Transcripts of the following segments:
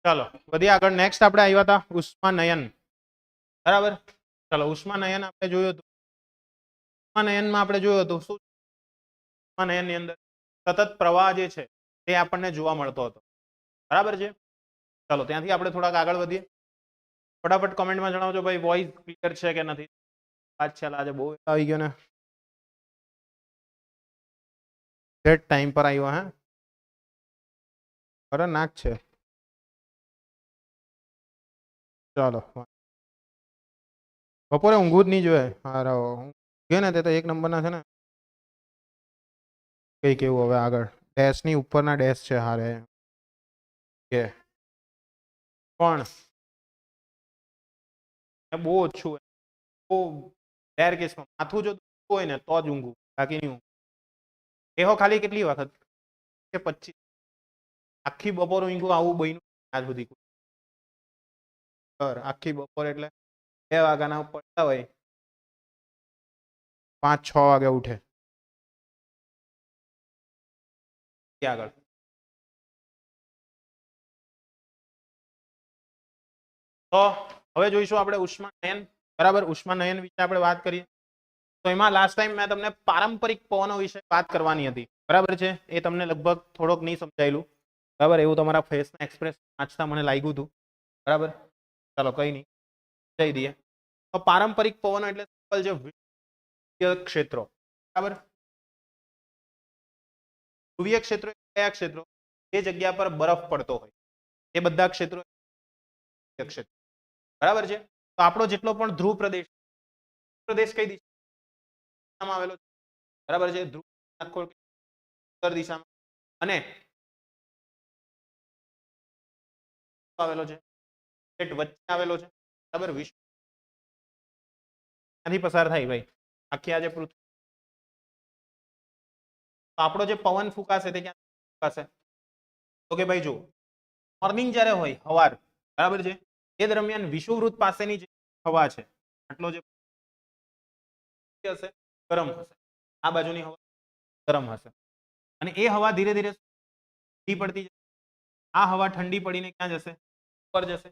ચાલો વધીએ આગળ. નેક્સ્ટ આપણે આવ્યા હતા ઉષ્માનયન. બરાબર. ચાલો ઉષ્માનયન આપણે જોયું હતું. ઉષ્માનયનમાં આપણે જોયું હતું શું ઉષ્માનયનની અંદર સતત પ્રવાહ જે છે તે આપણને જોવા મળતો હતો. બરાબર છે. ચાલો ત્યાંથી આપણે થોડાક આગળ વધીએ. ફટાફટ કોમેન્ટમાં જણાવજો ભાઈ વોઇસ ક્લિયર છે કે નથી. ચાલ આજે બહુ આવી ગયો ને ડેટ ટાઈમ પર આવ્યો. હે અરે નાક છે. ચાલો બપોરે ઊંઘવું જ નહીં જોઈએ. હારો ઊંઘે ને તે તો એક નંબરના છે ને. કઈ કેવું હવે આગળ ડેશની ઉપરના ડેશ છે હારે કે પણ બહુ ઓછું બહુ રેર કેસમાં માથું જો હોય ને તો જ ઊંઘું, બાકી નહીં ઊંઘું. એહો ખાલી કેટલી વખત કે 25 આખી બપોર ઊંઘું આવું બન્યું આજ સુધી. આખી બપોર એટલે 2 વાગ્યાના પડતા હોય 5-6 વાગે ઉઠે આગળ. તો હવે જોઈશું આપણે ઉષ્માનયન. બરાબર. ઉષ્માનયન વિશે આપણે વાત કરીએ તો એમાં લાસ્ટ ટાઈમ મેં તમને પારંપરિક પવનો વિશે વાત કરવાની હતી. બરાબર છે. એ તમને લગભગ થોડોક નહીં સમજાયેલું. બરાબર. એવું તમારા ફેસના એક્સપ્રેસ વાંચતા મને લાગ્યું હતું. બરાબર. ચાલો કઈ નહીં જઈ દઈએ. તો પારંપરિક પવનો એટલે સિમ્પલ જે ધ્રુવીય ક્ષેત્રો. બરાબર. ધ્રુવીય ક્ષેત્રો કયા ક્ષેત્રો? જે જગ્યા પર બરફ પડતો હોય એ બધા ક્ષેત્રો ક્ષેત્ર. બરાબર છે. તો આપણો જેટલો પણ ધ્રુવ પ્રદેશ કઈ દિશામાં આવેલો છે? બરાબર છે. ધ્રુવ આખો ઉત્તર દિશામાં અને આવેલો છે વચ્ચે આવેલો છે. બરાબર. વિશ્વ ત્યાંથી પસાર થાય ભાઈ આખી આજે પૃથ્વી. તો આપણો જે પવન ફૂંકાશે તે ક્યાં ફૂંકાશે? તો કે ભાઈ જો મોર્નિંગ જ્યારે હોય સવાર, બરાબર છે, એ દરમિયાન વિષુવવૃત્ત પાસેની જે હવા છે આટલો જે હશે ગરમ હશે. આ બાજુની હવા ગરમ હશે અને એ હવા ધીરે ધીરે ઠંડી પડતી જશે. આ હવા ઠંડી પડીને ક્યાં જશે? ઉપર જશે.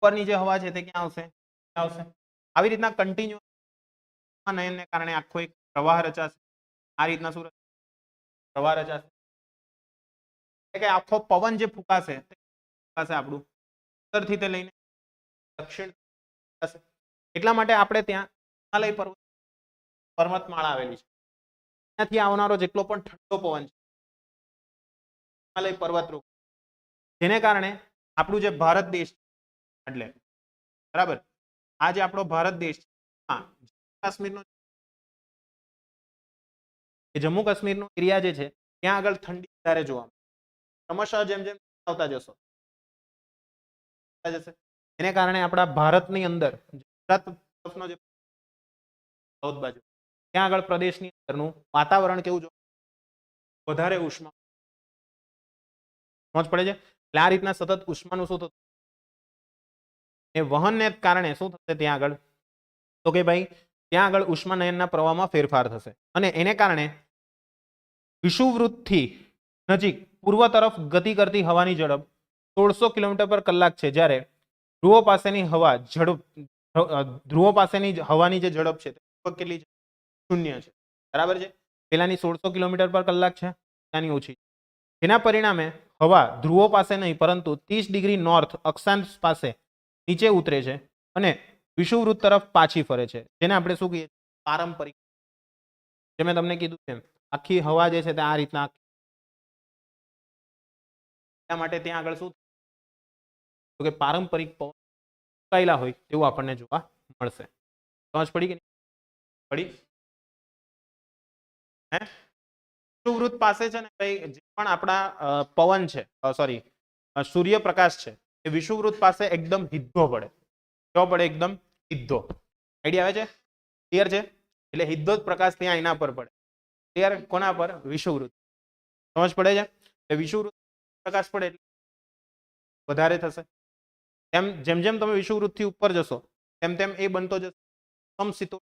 ઉપરની જે હવા છે તે ક્યાં આવશે? આવશે. આવી રીતના કન્ટિન્યુ નયનને કારણે આખો એક પ્રવાહ રચાશે. આ રીતના શું પ્રવાહ રચાશે? એટલે કે આખો પવન જે ફૂંકાશે આપણું ઉત્તરથી તે લઈને દક્ષિણ. એટલા માટે આપણે ત્યાં હિમાલય પર્વતમાળા આવેલી છે. ત્યાંથી આવનારો જેટલો પણ ઠંડો પવન છે હિમાલય પર્વતરૂપ, જેને કારણે આપણું જે ભારત દેશ એટલે બરાબર આ જે આપણો ભારત દેશ કાશ્મીરનો જમ્મુ કાશ્મીરનો એરિયા જે છે ત્યાં આગળ ઠંડી વધારે જોવા મળે. ક્રમશઃ જેમ જેમ આવતા જશો એને કારણે આપણા ભારતની અંદર ગુજરાતનો જે સાઉથ બાજુ ત્યાં આગળ પ્રદેશની અંદરનું વાતાવરણ કેવું જોવા વધારે ઉષ્મા સમજ પડે છે. એટલે આ રીતના સતત ઉષ્માનું શું થતું એ વહનને કારણે શું થશે ત્યાં આગળ? તો કે ભાઈ ત્યાં આગળ ઉષ્માનયનના પ્રવાહમાં ફેરફાર થશે અને એને કારણે વિષુવવૃત્તથી નજીક પૂર્વ તરફ ગતિ કરતી હવાની ઝડપ 1600 કિલોમીટર પર કલાક છે, જ્યારે ધ્રુવો પાસેની હવા ઝડપ ધ્રુવો પાસેની હવાની જે ઝડપ છે તે કેટલી છે? 0 છે. બરાબર છે. પેલાની 1600 કિલોમીટર પર કલાક છે, ત્યાંની ઓછી. જેના પરિણામે હવા ધ્રુવો પાસે નહીં પરંતુ 30 ડિગ્રી નોર્થ અક્ષાંશ પાસે નીચે ઉતરે છે અને વિષુવવૃત્ત તરફ પાછી ફરે છે, જેને આપણે શું કહીએ? પારંપરિક. જે મેં તમને કીધું તેમ આખી હવા જે છે તે આ રીતના માટે ત્યાં આગળ શું તો કે પારંપરિક પવન ફૂંકાયેલા હોય તેવું આપણને જોવા મળશે. સમજ પડી કે નહીં પડી? હે વિષુવવૃત્ત પાસે છે ને ભાઈ જે પણ આપણા પવન છે સોરી સૂર્યપ્રકાશ છે એ વિષુવવૃત્ત પાસે એકદમ સીધો પડે. કેવો પડે? એકદમ સીધો. આઈડિયા આવે છે? ક્લિયર છે? એટલે સીધો જ પ્રકાશ ત્યાં એના પર પડે. ક્લિયર? કોના પર? વિષુવવૃત્ત. સમજ પડે છે? એટલે વિષુવવૃત્ત પ્રકાશ પડે એટલે વધારે થશે. એમ જેમ જેમ તમે વિષુવવૃત્તથી ઉપર જશો તેમ તેમ એ બનતો જશે સમશીતોષ્ણ.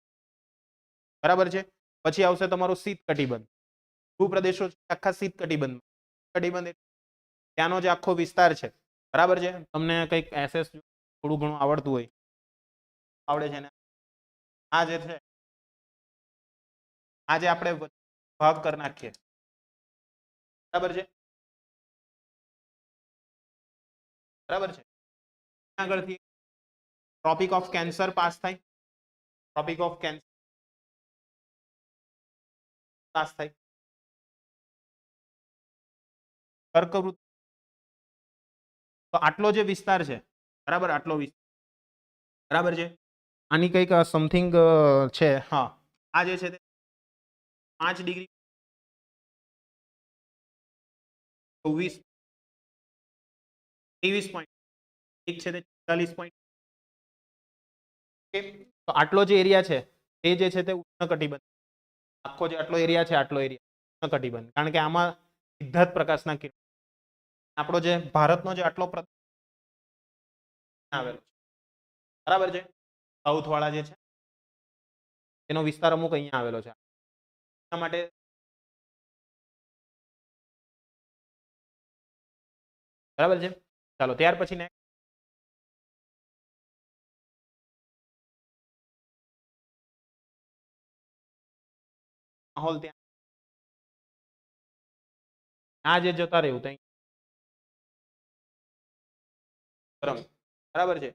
બરાબર છે. પછી આવશે તમારો શીત કટિબંધ. ભૂપ્રદેશો આખા શીત કટિબંધ ત્યાંનો જે આખો વિસ્તાર છે બરાબર છે. તમને કંઈક એસએસ થોડું ઘણું આવડતું હોય, આવડે છે ને, આ જે છે આજે આપણે ભાગ કરી નાખીએ, બરાબર છે, બરાબર છે. આગળથી ટ્રોપિક ઓફ કેન્સર પાસ થાય, ટ્રોપિક ઓફ કેન્સર પાસ થાય, કર્કવૃત, તો આટલો જે વિસ્તાર છે, બરાબર, આટલો વિસ્તાર, બરાબર છે. આની કંઈક સમથિંગ છે, હા, આ જે છે તે 5 ડિગ્રી 24 23 એક છે તે 44 તો આટલો જે એરિયા છે એ જે છે તે ઉષ્ણકટિબંધ, આખો જે આટલો એરિયા છે, આટલો એરિયા ઉષ્ણકટિબંધ, કારણ કે આમાં સીધા જ પ્રકાશના કિરણો, આપણો જે ભારતનો જે આટલો આવેલો છે, બરાબર છે, સાઉથ વાળા જે છે એનો વિસ્તાર અમુક અહીંયા આવેલો છે, એના માટે બરાબર છે. ચાલો ત્યાર પછી ને માહોલ ત્યાં આ જે જતા રહ્યું ત્યાં ગરમ, બરાબર છે,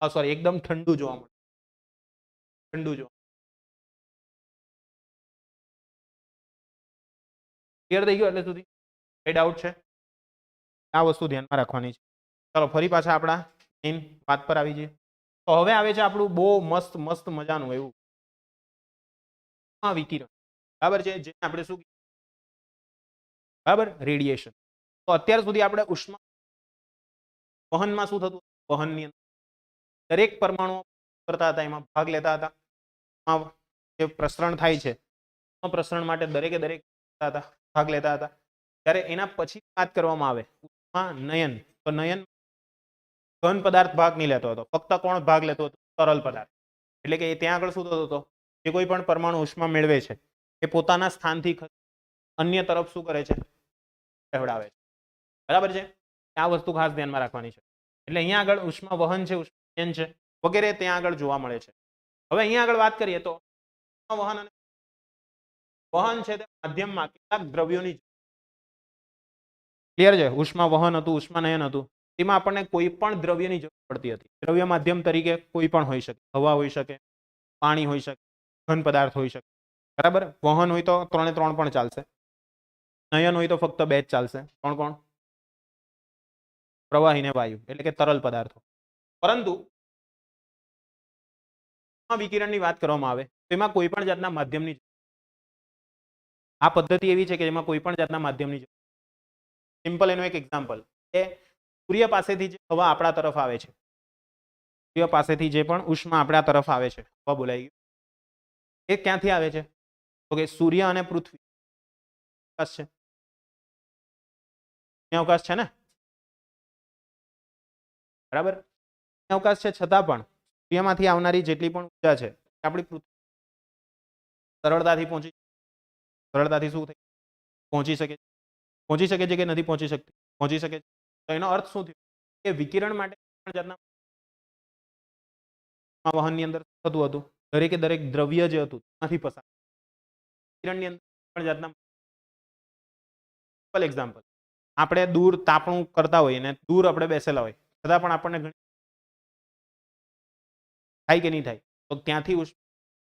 સોરી, એકદમ ઠંડુ જોવા મળે, ઠંડુ જોવા, ક્લિયર થઈ ગયું એટલે સુધી? કઈ ડાઉટ છે? આ વસ્તુ ધ્યાનમાં રાખવાની છે. ચાલો ફરી પાછા આપણા મેઇન વાત પર આવી જઈએ. તો હવે આવે છે આપણું બહુ મસ્ત મસ્ત મજાનું એવું વિકિરણ, બરાબર છે, જેને આપણે શું, બરાબર, રેડિયેશન. તો અત્યાર સુધી આપણે ઉષ્મા વહનમાં શું થતું, વહનની અંદર દરેક પરમાણુ કરતા હતા, એમાં ભાગ લેતા હતા, જે પ્રસરણ થાય છે પ્રસરણ માટે દરેકે દરેક ભાગ લેતા હતા. ત્યારે એના પછી વાત કરવામાં આવે ઉષ્મા નયન, તો નયન ઘન પદાર્થ ભાગ નહીં લેતો હતો, ફક્ત કોણ ભાગ લેતો હતો? તરલ પદાર્થ. એટલે કે ત્યાં આગળ શું થતો હતો, જે કોઈ પણ પરમાણુ ઉષ્મા મેળવે છે એ પોતાના સ્થાનથી અન્ય તરફ શું કરે છે? કહેવડાવે છે, બરાબર છે. આ વસ્તુ ખાસ ધ્યાનમાં રાખવાની છે. એટલે અહીંયા આગળ ઉષ્મા વહન છે, ઉષ્માનયન છે, વગેરે ત્યાં આગળ જોવા મળે છે. હવે અહીંયા આગળ વાત કરીએ તો વહન અને વહન છે તે માધ્યમમાં કેટલાક દ્રવ્યોની, ક્લિયર છે, ઉષ્મા વહન હતું, ઉષ્માનયન હતું, તેમાં આપણને કોઈ પણ દ્રવ્યની જરૂર પડતી હતી. દ્રવ્ય માધ્યમ તરીકે કોઈ પણ હોઈ શકે, હવા હોઈ શકે, પાણી હોઈ શકે, ઘન પદાર્થ હોઈ શકે, બરાબર. વહન હોય તો 3 3 પણ ચાલશે, નયન હોય તો ફક્ત 2 જ ચાલશે. કોણ? પ્રવાહી ને વાયુ, એટલે કે તરલ પદાર્થો. પરંતુ વિકિરણની વાત કરવામાં આવે તો એમાં કોઈ પણ જાતના માધ્યમની, આ પદ્ધતિ એવી છે કે જેમાં કોઈ પણ જાતના માધ્યમની, સિમ્પલ એનું એક એક્ઝામ્પલ કે સૂર્ય પાસેથી જે હવા આપણા તરફ આવે છે, સૂર્ય પાસેથી જે પણ ઉષ્મા આપણા તરફ આવે છે, હવા બોલાઈ ગયું, એ ક્યાંથી આવે છે? તો કે સૂર્ય અને પૃથ્વી અવકાશ છે, અવકાશ છે ને, બરાબર, અવકાશ છે, છતાં પણ સૂર્યમાંથી આવનારી જેટલી પણ ઉર્જા છે આપણી પૃથ્વી સરળતાથી સરળતાથી શું થઈ પહોંચી શકે છે કે નથી પહોંચી શકતી? પહોંચી શકે છે. તો એનો અર્થ શું થયો કે વિકિરણ માટે વહનની અંદર થતું હતું, દરેકે દરેક દ્રવ્ય જે હતું તેમાંથી પસાર, વિકિરણની અંદર પણ જાતના એક્ઝામ્પલ, આપણે દૂર તાપણું કરતા હોઈએ ને દૂર આપણે બેસેલા હોય છતાં પણ આપણને થાય કે નહીં થાય? તો ત્યાંથી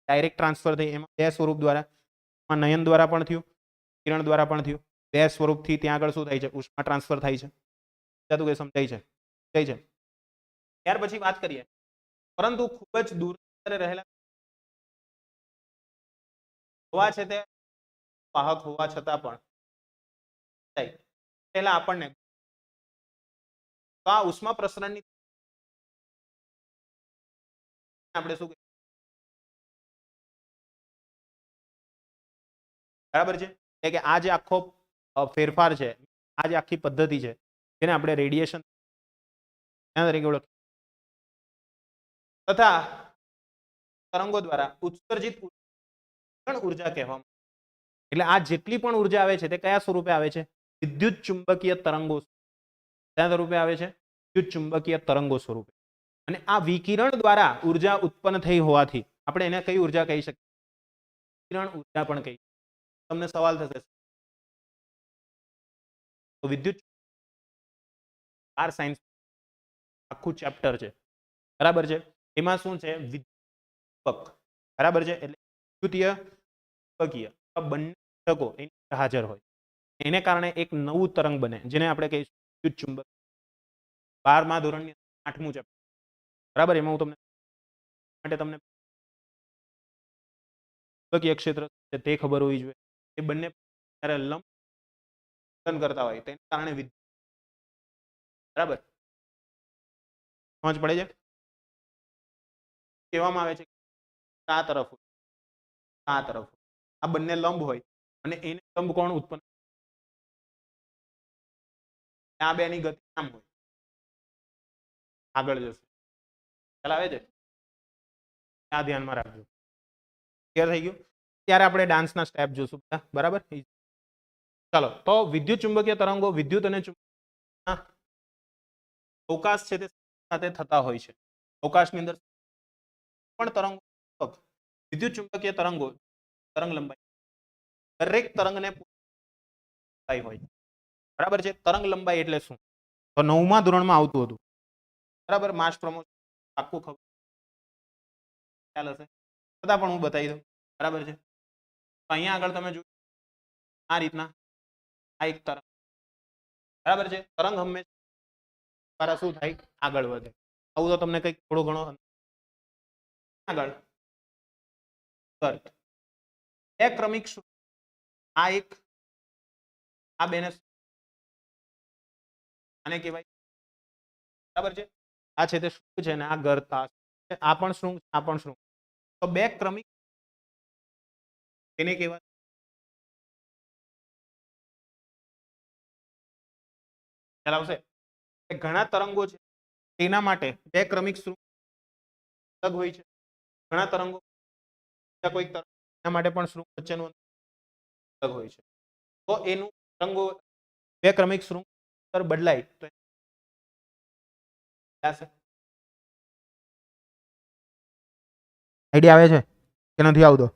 ડાયરેક્ટ ટ્રાન્સફર થઈ, એમાં 2 સ્વરૂપ દ્વારા, નયન દ્વારા પણ થયું, કિરણ દ્વારા પણ થયું. 2 સ્વરૂપથી ત્યાં આગળ શું થાય છે? ઉષ્મા ટ્રાન્સફર થાય છે. સમજાય છે? ત્યાર પછી વાત કરીએ, પરંતુ ખૂબ જ દૂર રહેલા હવા છે તે વાહક હોવા છતાં પણ પહેલા આપણને આ ઉષ્મા પ્રસરણની આપણે શું, બરાબર છે, કે આ જે આખો ફેરફાર છે, આ જે આખી પદ્ધતિ છે જેને આપણે રેડિયેશન તરીકે ઓળખીએ, તથા તરંગો દ્વારા ઉત્સર્જિત ઉર્જા કહેવામાં, એટલે આ જેટલી પણ ઉર્જા આવે છે તે કયા સ્વરૂપે આવે છે? વિદ્યુત ચુંબકીય તરંગો શેના સ્વરૂપે આવે છે? વિદ્યુત ચુંબકીય તરંગો સ્વરૂપે. અને આ વિકિરણ દ્વારા ઉર્જા ઉત્પન્ન થઈ હોવાથી આપણે એને કઈ ઉર્જા કહી શકીએ? વિકિરણ ઉર્જા પણ કહી. તમને સવાલ થશે તો વિદ્યુત બાર સાયન્સ આખું ચેપ્ટર છે, બરાબર છે. એમાં શું છે? વિદ્યુત, બરાબર છે. એટલે વિદ્યુતીય ચુંબકીય બંને ઘટકો એની અંદર હાજર હોય, એને કારણે એક નવું તરંગ બને, જેને આપણે કહીશું વિદ્યુત ચુંબક. 12મા ધોરણની 8મું ચેપ્ટર, બરાબર. એમાં હું તમને ચુંબકીય ક્ષેત્ર છે તે ખબર હોવી જોઈએ. એ બંને જ્યારે લંબ કરતા હોય તેને કારણે વિદ્યુત, બરાબર, સમજ પડે છે? કહેવામાં આવે છે આ તરફ આ તરફ આ બંને લંબ હોય અને એને લંબ કોણ ઉત્પન્ન, આ બેની ગતિ આમ હોય, આગળ જશે. ખ્યાલ આવે છે? આ ધ્યાનમાં રાખજો. ક્લિયર થઈ ગયું? ત્યારે આપણે ડાન્સના સ્ટેપ જોશું, બરાબર. ચાલો, તો વિદ્યુત ચુંબકીય તરંગો વિદ્યુત અને અવકાશ છે તે સાથે થતા હોય છે. અવકાશની અંદર પણ તરંગો, વિદ્યુત ચુંબકીય તરંગો તરંગ લંબાઈ દરેક તરંગને હોય, બરાબર છે. તરંગ લંબાઈ એટલે શું? તો 9મા ધોરણમાં આવતું હતું, બરાબર. માસ પ્રમોશન આખું ખબર ખ્યાલ હશે, છતાં પણ હું બતાવી દઉં, બરાબર છે. તો અહીંયા આગળ તમે જો આ રીતના આ એક તરંગ, બરાબર છે. તરંગ હંમેશા શું થાય? આગળ વધે. આવું તો તમને કંઈક થોડો ઘણો આગળ બે ક્રમિક, આ એક આ બેને આને કહેવાય, બરાબર છે. આ છે તે શું છે ને આ ગરતા, આ પણ શું, આ પણ શું. તો બે ક્રમિક તેને કહેવાય. ખ્યાલ આવશે? ઘણા તરંગો છે તેના માટે બે ક્રમિક અલગ હોય છે. ઘણા તરંગો કોઈક તરંગ એના માટે પણ શૃંગ વચ્ચેનું અલગ હોય છે. તો એનું તરંગો બે ક્રમિક શૃંગ બદલાય તો આઈડિયા આવે છે કે નથી આવતો?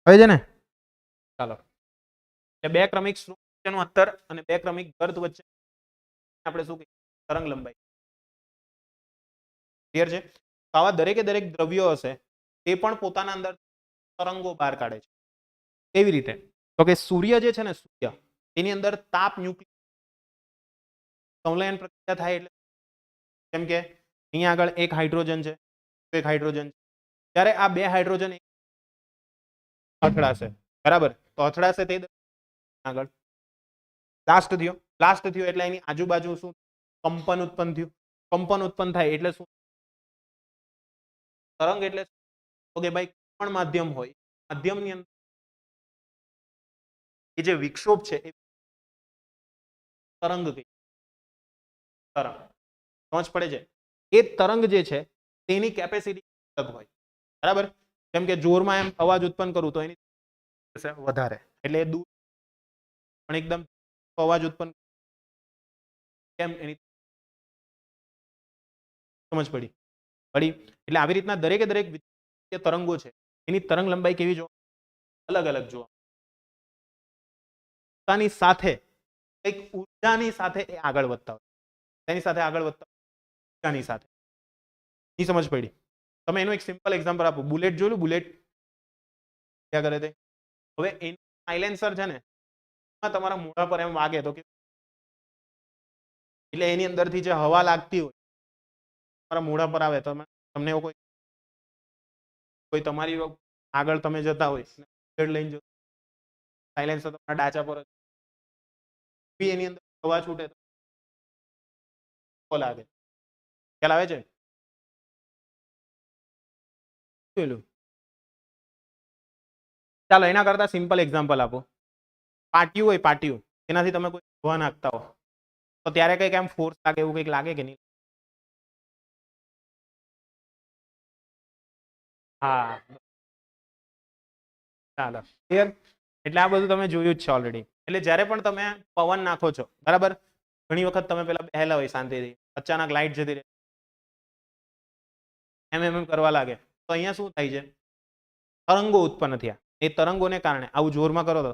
આવે છે ને? ચાલો, બે ક્રમિક શૃંગ વચ્ચેનું અંતર અને બે ક્રમિક ગર્ત વચ્ચે આપણે શું કહીએ? તરંગ લંબાઈ. ક્લિયર છે? તો આવા દરેકે દરેક દ્રવ્યો હશે તે પણ પોતાના અંદર તરંગો બહાર કાઢે છે. કેવી રીતે? તો કે સૂર્ય જે છે ને, સૂર્ય એની અંદર તાપ સંલયન પ્રક્રિયા થાય એટલે, જેમ કે અહીંયા આગળ એક હાઇડ્રોજન છે, એક હાઇડ્રોજન છે. ત્યારે આ બે હાઇડ્રોજન અથડાશે, બરાબર. તો અથડાશે તે આગળ બ્લાસ્ટ થયો, બ્લાસ્ટ થયો એટલે એની આજુબાજુ શું કંપન ઉત્પન્ન થયું. કંપન ઉત્પન્ન થાય એટલે શું? તરંગ એટલે ઓકે ભાઈ, પણ માધ્યમ હોય, માધ્યમની અંદર એ જે વિક્ષોભ છે એ તરંગ કઈ તરંગ, સમજ પડે છે? એ તરંગ જે છે તેની કેપેસિટી અલગ હોય, બરાબર. જેમ કે જોરમાં એમ અવાજ ઉત્પન્ન કરું તો એની વધારે, એટલે દૂર પણ એકદમ અવાજ ઉત્પન્ન કેમ એની સમજ પડી? એટલે આવી રીતના દરેકે દરેક તરંગો છે એની તરંગ લંબાઈ કેવી જોવા? અલગ અલગ જોવા. પોતાની સાથે એક ઉર્જાની સાથે એ આગળ વધતા હોય, તેની સાથે આગળ વધતા ઉર્જાની સાથે. ની સમજ પડી? તમે એનું એક સિમ્પલ એક્ઝામ્પલ આપો. બુલેટ જોયું? બુલેટ ક્યાં કરે તે? હવે એનું સાયલેન્સર છે ને, તમારા મોઢા પર એમ વાગે તો એટલે એની અંદરથી જે હવા લાગતી હોય તમારા મોઢા પર આવે તો તમને એવો કોઈ તમારી આગળ તમે જતા હોય લઈને જતા, સાયલેન્સર તમારા ડાચા પર એની અંદર હવા છૂટે તો લાગે. ખ્યાલ આવે છે? ચાલો એના કરતા સિમ્પલ એક્ઝામ્પલ આપો. પાટિયું હોય, પાટિયું, એનાથી તમે કોઈ હવા નાખતા હો તો ત્યારે કઈક એમ ફોર્સ લાગે, એવું કઈક લાગે કે નહીં? હા, ચાલો, ક્લિયર. એટલે આ બધું તમે જોયું જ છે ઓલરેડી. એટલે જ્યારે પણ તમે પવન નાખો છો, બરાબર, ઘણી વખત તમે પેલા બેહેલા હોય શાંતિથી, અચાનક લાઇટ જતી રહે, એમ કરવા લાગે, તો અહીંયા શું થાય છે? તરંગો ઉત્પન્ન થયા. એ તરંગોને કારણે આવું જોરમાં કરો તો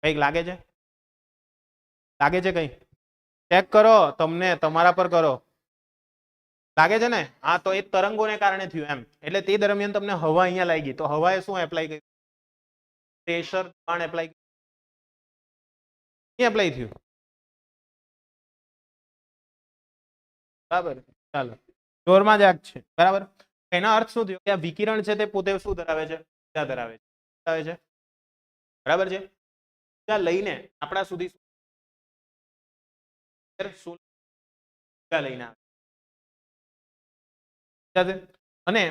કંઈક લાગે છે? લાગે છે કંઈ? ચેક કરો, તમને તમારા પર કરો. લાગે છે ને? હા, તો એ તરંગોને કારણે થયું એમ. એટલે તે દરમિયાન તમને હવા અહીંયા લાગી, તો હવાએ શું એપ્લાય કર્યું? પ્રેશર દબાણ એપ્લાય એપ્લાય થયું. બરાબર, ચાલો, જોરમાં જ આગ છે. બરાબર, એનો અર્થ શું થયો કે આ વિકિરણ છે તે પોતે શું ધરાવે છે? ઉર્જા ધરાવે છે. બરાબર છે. ઉર્જા લઈને આપણા સુધી ઉર્જા લઈને આવે અને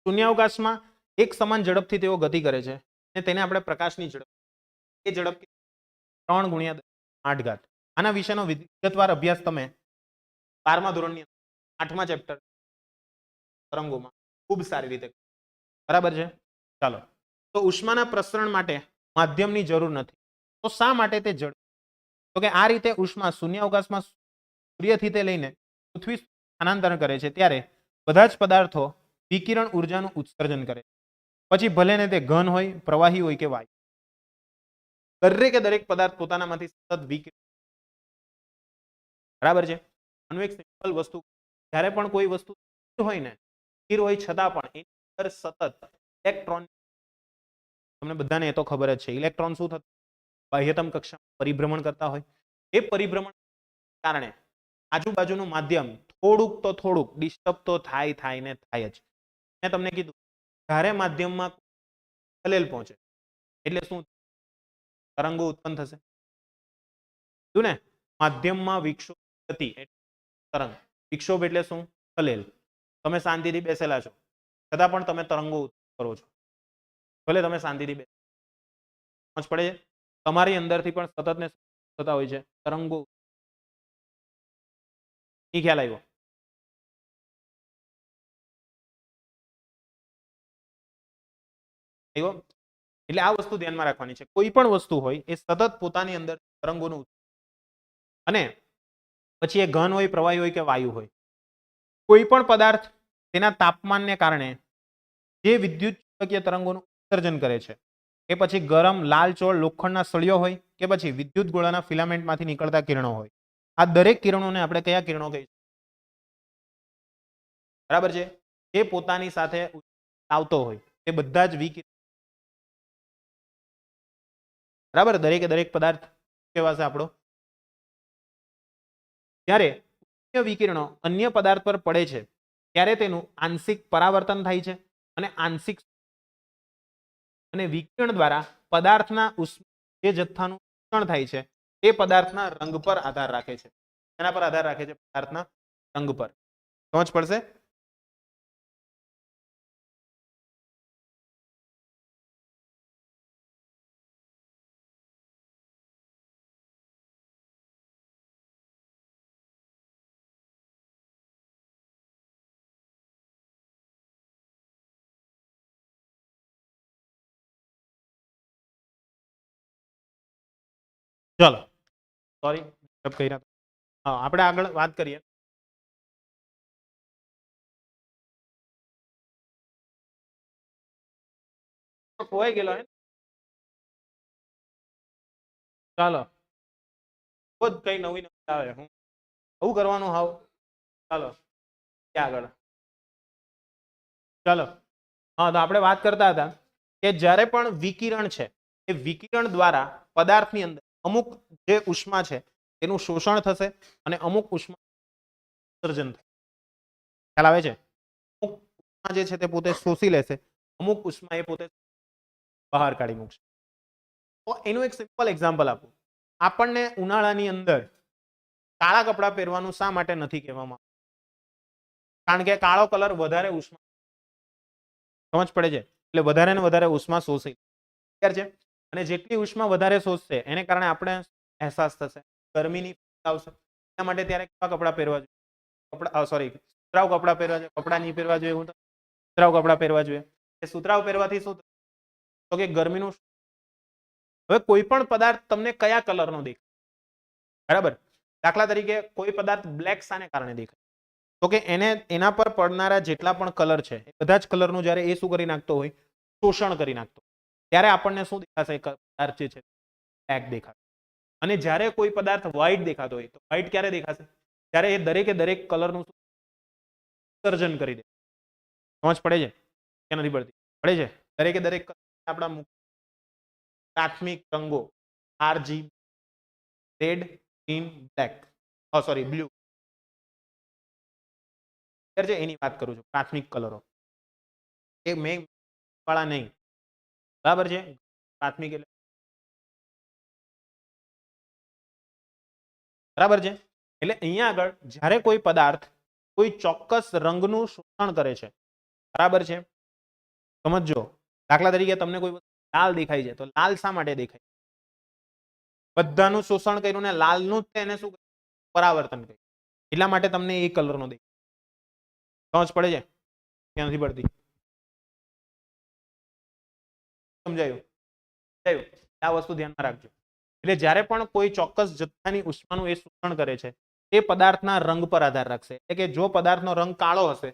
શૂન્યાવકાશમાં એક સમાન ઝડપથી તેઓ ગતિ કરે છે અને તેને આપણે પ્રકાશની ઝડપ, એ ઝડપ 3 × 8. આના વિશેનો વિગતવાર અભ્યાસ તમે 12મા ધોરણની 8મા ચેપ્ટર તરંગોમાં ખૂબ સારી રીતે, બરાબર છે. ચાલો, તો ઉષ્માના પ્રસરણ માટે માધ્યમની જરૂર નથી. તો શા માટે તે ઝડપ? તો કે આ રીતે ઉષ્મા શૂન્યાવકાશમાં સૂર્યથી તે લઈને પૃથ્વી સ્થાનાંતરણ કરે છે ત્યારે બધા જ પદાર્થો વિકિરણ ઉર્જાનું ઉત્સર્જન કરે છે. પછી ભલે ને તે ઘન હોય, પ્રવાહી હોય કે વાયુ, દરેકે દરેક પદાર્થ પોતાનામાંથી સતત વિકિરણ, બરાબર છે. આનું એક સિમ્પલ વસ્તુ, જ્યારે પણ કોઈ વસ્તુ હોય ને, સ્થિર હોય છતાં પણ એની અંદર સતત ઇલેક્ટ્રોન, તમને બધાને એ તો ખબર જ છે, ઇલેક્ટ્રોન શું થતું? બાહ્યતમ કક્ષામાં પરિભ્રમણ કરતા હોય. એ પરિભ્રમણ કારણે આજુબાજુનું માધ્યમ થોડુંક ડિસ્ટર્બ તો થાય ને થાય જ. મેં તમને કીધું, જ્યારે માધ્યમમાં ખલેલ પહોંચે એટલે શું? તરંગો ઉત્પન્ન થશે. કીધું ને, માધ્યમમાં વિક્ષોભ ગતિ તરંગ, વિક્ષોભ એટલે શું? ખલેલ. તમે શાંતિથી બેસેલા છો છતાં પણ તમે તરંગો ઉત્પન્ન કરો છો, ભલે તમે શાંતિથી બેસો. સમજ પડે છે? તમારી અંદરથી પણ સતત ને થતા હોય છે તરંગો. એ ખ્યાલ આવ્યો? એટલે આ વસ્તુ ધ્યાનમાં રાખવાની છે. કોઈ પણ વસ્તુ હોય એ સતત પોતાની અંદર તરંગોનું, અને પછી એ ઘન હોય, પ્રવાહી હોય કે વાયુ હોય, કોઈ પણ પદાર્થ તેના તાપમાનને કારણે જે વિદ્યુત ચુંબકીય તરંગોનું ઉત્સર્જન કરે છે, એ પછી ગરમ લાલચોળ લોખંડના સળિયો હોય કે પછી વિદ્યુત ગોળાના ફિલામેન્ટમાંથી નીકળતા કિરણો હોય, આ દરેક કિરણોને આપણે કયા કિરણો કહીશું? બરાબર છે. જે પોતાની સાથે આવતો હોય તે બધા જ વિકિરણ, બરાબર, દરેકે દરેક પદાર્થ કહેવાશે આપણો. જ્યારે વિકિરણો અન્ય પદાર્થ પર પડે છે ત્યારે તેનું આંશિક પરાવર્તન થાય છે અને આંશિક, અને વિકિરણ દ્વારા પદાર્થના જે જથ્થાનું શોષણ થાય છે એ પદાર્થના રંગ પર આધાર રાખે છે. એના પર આધાર રાખે છે? પદાર્થના રંગ પર. સમજ પડશે? ચલો, સોરી કર્યા. હા, આપણે આગળ વાત કરીએ. ખોવાઈ ગયેલો હે. ચાલો, રોજ કઈ નવી આવે. હું આવું કરવાનું હાવ. ચાલો ક્યાં આગળ? ચાલો, હા, તો આપણે વાત કરતા હતા કે જ્યારે પણ વિકિરણ છે એ વિકિરણ દ્વારા પદાર્થની અંદર અમુક જે ઉષ્મા છે તેનું શોષણ થશે અને અમુક ઉષ્મા ઉત્સર્જન થશે. ખ્યાલ આવે છે? અમુક ઉષ્મા જે છે તે પોતે શોષી લેશે, અમુક ઉષ્મા એ પોતે બહાર કાઢી મૂકશે. તો એનું એક સિમ્પલ એક્ઝામ્પલ આપું. આપણને ઉનાળાની અંદર કાળા કપડાં પહેરવાનું શા માટે નથી કહેવામાં? કારણ કે કાળો કલર વધારે ઉષ્મા, સમજ પડે છે? એટલે વધારે ને વધારે ઉષ્મા શોષી છે, અને જેટલી ઉષ્મા વધારે શોષશે એને કારણે આપણે અહેસાસ થશે, ગરમીની આવશે. એના માટે ત્યારે કેવા કપડાં પહેરવા જોઈએ? કપડા, સોરી, સુતરાઉ કપડાં પહેરવા જોઈએ. કપડાં નહીં પહેરવા જોઈએ, સુતરાઉ કપડાં પહેરવા જોઈએ. સુતરાઉ પહેરવાથી શું તો કે ગરમીનું. હવે કોઈ પણ પદાર્થ તમને કયા કલરનો દેખાય? બરાબર, દાખલા તરીકે કોઈ પદાર્થ બ્લેક શાને કારણે દેખાય? તો કે એના પર પડનારા જેટલા પણ કલર છે એ બધા જ કલરનું જ્યારે એ શું કરી નાખતો હોય, શોષણ કરી નાખતો, ત્યારે આપણને શું દેખાશે? પદાર્થ જે છે બ્લેક દેખાશે. અને જ્યારે કોઈ પદાર્થ વ્હાઇટ દેખાતો હોય તો વ્હાઇટ ક્યારે દેખાશે? ત્યારે એ દરેકે દરેક કલરનું સર્જન કરી દે. સમજ પડે છે કે નથી પડતી? પડે છે. દરેકે દરેક આપણા પ્રાથમિક રંગો RG, red, green, black, sorry blue, એની વાત કરું છું. પ્રાથમિક કલરો એ મેં વાળા નહીં, બરાબર છે? પ્રાથમિક એટલે બરાબર છે. એટલે અહીંયા આગળ જ્યારે કોઈ પદાર્થ કોઈ ચોક્કસ રંગનું શોષણ કરે છે, બરાબર છે, સમજો. દાખલા તરીકે તમને કોઈ લાલ દેખાય છે તો લાલ શા માટે દેખાય? બધાનું શોષણ કર્યું ને લાલનું જ એને શું પરાવર્તન કર્યું, એટલા માટે તમને એ કલરનો દેખાય. સમજ પડે છે કે નથી પડતી? સમજાયું? આ વસ્તુ ધ્યાનમાં રાખજો. એટલે જ્યારે પણ કોઈ ચોક્કસ જથ્થાની ઉષ્માનું એ શોષણ કરે છે એ પદાર્થના રંગ પર આધાર રાખશે. એટલે કે જો પદાર્થનો રંગ કાળો હશે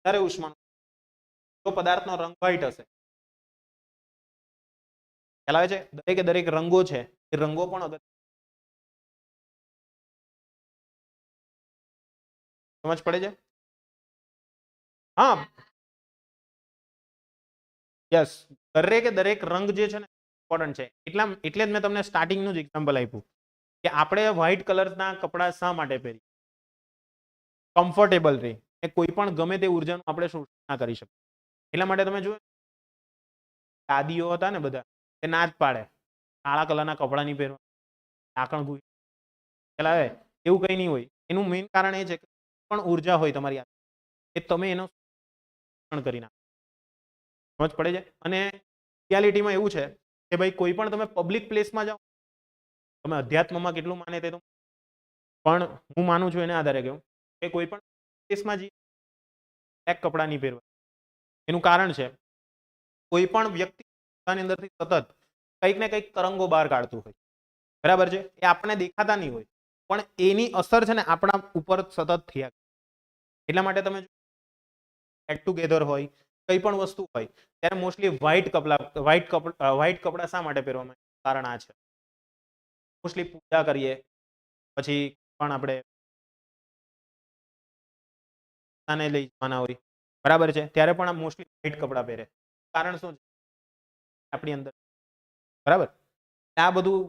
ત્યારે ઉષ્માનું, જો પદાર્થનો રંગ વ્હાઇટ હશે. ખ્યાલ આવે છે? દરેકે દરેક રંગો છે એ રંગો પણ અગત્ય. સમજ પડે છે? હા, યસ. દરેકે દરેક રંગ જે છે ને ઇમ્પોર્ટન્ટ છે. એટલે જ મેં તમને સ્ટાર્ટિંગનું જ એક્ઝામ્પલ આપ્યું કે આપણે વ્હાઇટ કલરના કપડા શા માટે પહેરીએ? કમ્ફર્ટેબલ રહે, એ કોઈ પણ ગમે તે ઉર્જાનું આપણે શોષણ ના કરી શકીએ. એટલા માટે તમે જુઓ દાદીઓ હતા ને બધા એ ના જ પાડે કાળા કલરના કપડા નહીં પહેરવા, ઢાંકણ ભૂઈ. ખ્યાલ આવે? એવું કંઈ નહીં હોય. એનું મેઇન કારણ એ છે કે પણ ઉર્જા હોય તમારી એ તમે એનો શોષણ કરી નાખો. સમજ પડે છે? અને રિયાલિટીમાં એવું છે કે ભાઈ કોઈ પણ તમે પબ્લિક પ્લેસમાં જાઓ, તમે અધ્યાત્મમાં કેટલું માને તે તો, પણ હું માનું છું એને આધારે કહું કે કોઈ પણ પ્લેસમાં જઈએ બ્લેક કપડાં નહીં પહેરવા. એનું કારણ છે કોઈ પણ વ્યક્તિ પોતાની અંદરથી સતત કંઈક ને કંઈક તરંગો બહાર કાઢતું હોય, બરાબર છે? એ આપણને દેખાતા નહીં હોય પણ એની અસર છે ને આપણા ઉપર સતત થયા. એટલા માટે તમે ગેટ ટુગેધર હોય, કઈ પણ વસ્તુ હોય ત્યારે મોસ્ટલી વ્હાઇટ કપડા શા માટે પહેરવામાં? કારણ આ છે મોસ્ટલી પૂજા કરીએ પછી પણ આપણે લઈ જવાના હોય, બરાબર છે, ત્યારે પણ આ મોસ્ટલી વ્હાઇટ કપડા પહેરે. કારણ શું છે? આપણી અંદર, બરાબર. આ બધું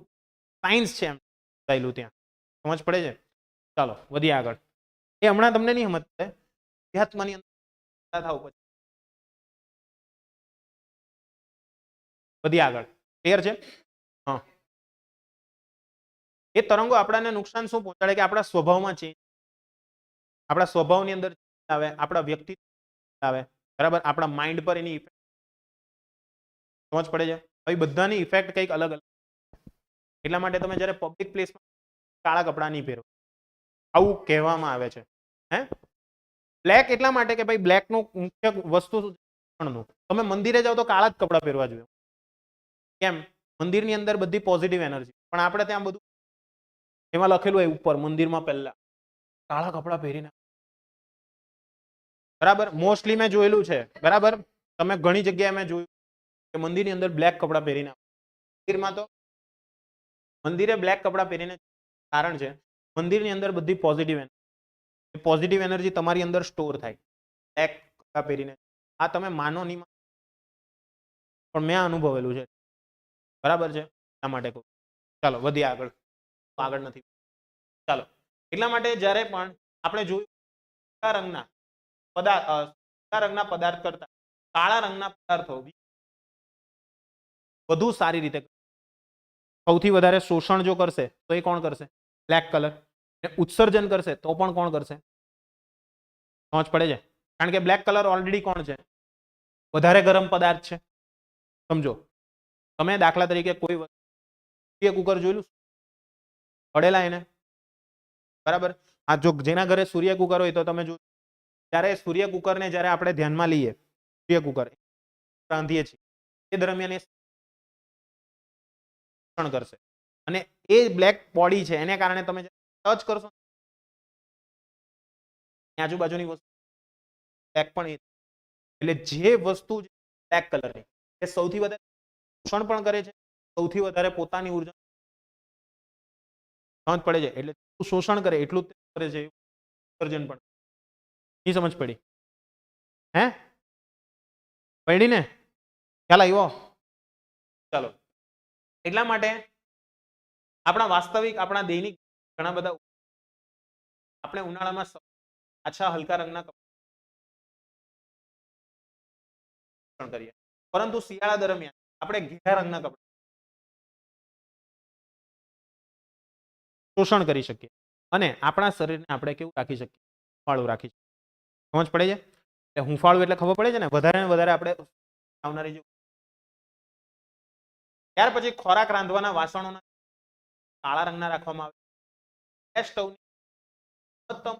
સાયન્સ છે એમ ચાલ્યું ત્યાં. સમજ પડે છે? ચાલો વધીએ આગળ. એ હમણાં તમને નહીં સમજ પડે, અધ્યાત્મની અંદર થાવ પછી વધીએ આગળ. ક્લિયર છે? હા. એ તરંગો આપણને નુકસાન શું પહોંચાડે કે આપણા સ્વભાવમાં ચેન્જ, આપણા સ્વભાવની અંદર આવે, આપણા વ્યક્તિત્વ આવે, બરાબર, આપણા માઇન્ડ પર એની ઇફેક્ટ. સમજ પડે છે? હવે બધાની ઇફેક્ટ કંઈક અલગ અલગ. એટલા માટે તમે જ્યારે પબ્લિક પ્લેસમાં કાળા કપડા નહીં પહેરો, આવું કહેવામાં આવે છે. હે બ્લેક એટલા માટે કે ભાઈ બ્લેક નું મુખ્ય વસ્તુ તમે મંદિરે જાઓ તો કાળા જ કપડા પહેરવા જોઈએ. કેમ? મંદિરની અંદર બધી પોઝિટિવ એનર્જી, પણ આપણે ત્યાં બધું એમાં લખેલું હોય ઉપર મંદિરમાં પહેલા કાળા કપડા પહેરીને, બરાબર. મોસ્ટલી મેં જોયેલું છે, બરાબર, તમે ઘણી જગ્યાએ મેં જોયું કે મંદિરની અંદર બ્લેક કપડા પહેરીને, મંદિરમાં તો મંદિરે બ્લેક કપડા પહેરીને કારણ છે મંદિરની અંદર બધી પોઝિટિવ એનર્જી તમારી અંદર સ્ટોર થાય બ્લેક કપડા પહેરીને. આ તમે માનો નહીં પણ મેં અનુભવેલું છે, બરાબર છે? એટલા માટે કહું. ચાલો વધીએ આગળ. આગળ નથી. ચાલો, એટલા માટે જ્યારે પણ આપણે જોયું રંગના પદાર્થ કરતા કાળા રંગના પદાર્થો વધુ સારી રીતે, સૌથી વધારે શોષણ જો કરશે તો એ કોણ કરશે? Black colour. ઉત્સર્જન કરશે તો પણ કોણ કરશે? સમજ પડે છે? કારણ કે બ્લેક કલર ઓલરેડી કોણ છે? વધારે ગરમ પદાર્થ છે. સમજો તમે દાખલા તરીકે કોઈ સૂર્ય કુકર જોયેલું પડેલા એને, બરાબર. આ જો જેના ઘરે સૂર્ય કુકર હોય તો તમે જો જ્યારે સૂર્ય કુકરને જ્યારે આપણે ધ્યાનમાં લઈએ, સૂર્ય કુકર રાંધીએ છીએ એ દરમિયાન શોષણ કરશે અને એ બ્લેક બોડી છે એને કારણે તમે ટચ કરશો આજુબાજુની વસ્તુ બ્લેક પણ એટલે જે વસ્તુ બ્લેક કલરની એ સૌથી વધારે શોષણ પણ કરે છે, સૌથી વધારે પોતાની ઉર્જા સમજ પડે છે. એટલે શોષણ કરે એટલું જ કરે છે ઉત્સર્જન પણ. ની સમજ પડી? હે પડી ને? ખ્યાલ આવ્યો? ચાલો, એટલા માટે આપણા વાસ્તવિક આપણા દૈનિક ઘણા બધા આપણે ઉનાળામાં આછા હલકા રંગના કપડા કરીએ, પરંતુ શિયાળા દરમિયાન આપણે ઘેરા રંગના કપડા શોષણ કરી શકીએ અને આપણા શરીરને આપણે કેવું રાખી શકીએ? હુંફાળું રાખી શકીએ. સમજ પડે છે? એટલે હુંફાળું એટલે ખબર પડે છે ને, વધારે ને વધારે આપણે આવનારી જે ત્યાર પછી ખોરાક રાંધવાના વાસણોના કાળા રંગના રાખવામાં આવે. ગેસ સ્ટવની મહત્તમ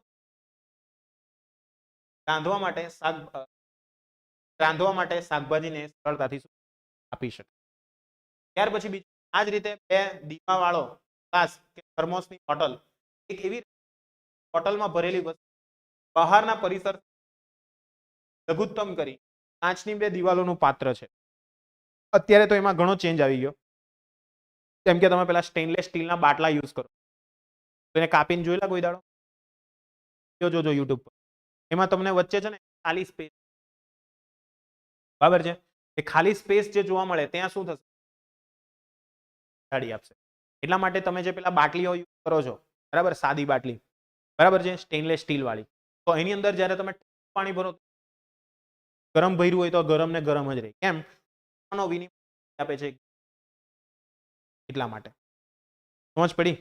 રાંધવા માટે શાકભાજીને સરળતાથી આપી શકે. ત્યાર પછી બીજું આ જ રીતે બે દીવાવાળો ગ્લાસ કે થર્મોસની બોટલ, એક એવી બોટલમાં ભરેલી વસ્તુ બહારના પરિસર લઘુત્તમ કરી કાચની બે દિવાલોનું પાત્ર છે. અત્યારે તો એમાં ઘણો ચેન્જ આવી ગયો. જેમ કે તમે પેલા સ્ટેનલેસ સ્ટીલના બાટલા યુઝ કરો, તો એને કાપીને જોયેલા કોઈ દાડો? જોજો યુટ્યુબ પર. એમાં તમને વચ્ચે છે ને ખાલી સ્પેસ, બરાબર છે, એ ખાલી સ્પેસ જે જોવા મળે ત્યાં શું થશે? ગાડી આપશે. એટલા માટે તમે જે પેલા બાટલીઓ યુઝ કરો છો, બરાબર, સાદી બાટલી, બરાબર છે, સ્ટેનલેસ સ્ટીલ વાળી, તો એની અંદર જ્યારે તમે પાણી ભરો ગરમ ભર્યું હોય તો ગરમ ને ગરમ જ રહે. કેમ? વિનિમય આપે છે એટલા માટે. સમજ પડી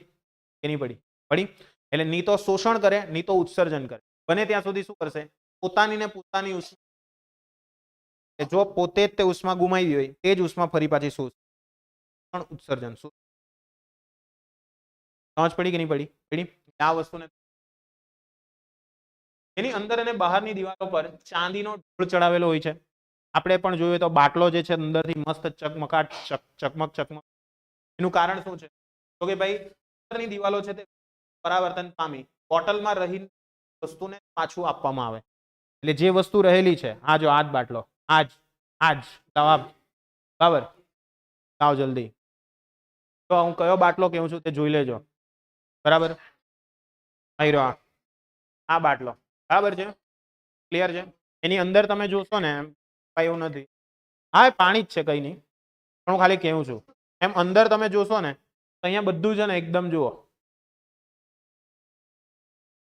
કે નહીં પડી? પડી. એટલે ની તો શોષણ કરે, ની તો ઉત્સર્જન કરે. બને ત્યાં સુધી શું કરશે? પોતાની ને પોતાની ઉષ્મા, જો પોતે જ તે ઉષ્મા ગુમાવી હોય તે જ ઉષ્મા ફરી પાછી શોષણ ઉત્સર્જન. સમજ પડી કે નહીં પડી? પડી. આ વસ્તુને એની અંદર અને બહારની દિવાલો પર ચાંદીનો ઢોળ ચડાવેલો હોય છે. આપણે પણ જોયું તો બાટલો જે છે અંદરથી મસ્ત ચકમકાટ ચકમક ચકમક. એનું કારણ શું છે? તો કે ભાઈ અંદરની દિવાલો છે તે પરાવર્તન પામી બોટલમાં રહી વસ્તુને પાછું આપવામાં આવે. એટલે જે વસ્તુ રહેલી છે, આ જો આ જ બાટલો, આજ જવાબ, બરાબર, લાવ જલ્દી. તો હું કયો બાટલો કહું છું તે જોઈ લેજો, બરાબર. આવી રહ્યો આ બાટલો, બરાબર છે, ક્લિયર છે. એની અંદર તમે જોશો ને કઈ એવું નથી, હા પાણી જ છે, કઈ નહીં, પણ હું ખાલી કહું છું. એમ અંદર તમે જોશો ને અહીંયા બધું છે ને એકદમ જુઓ,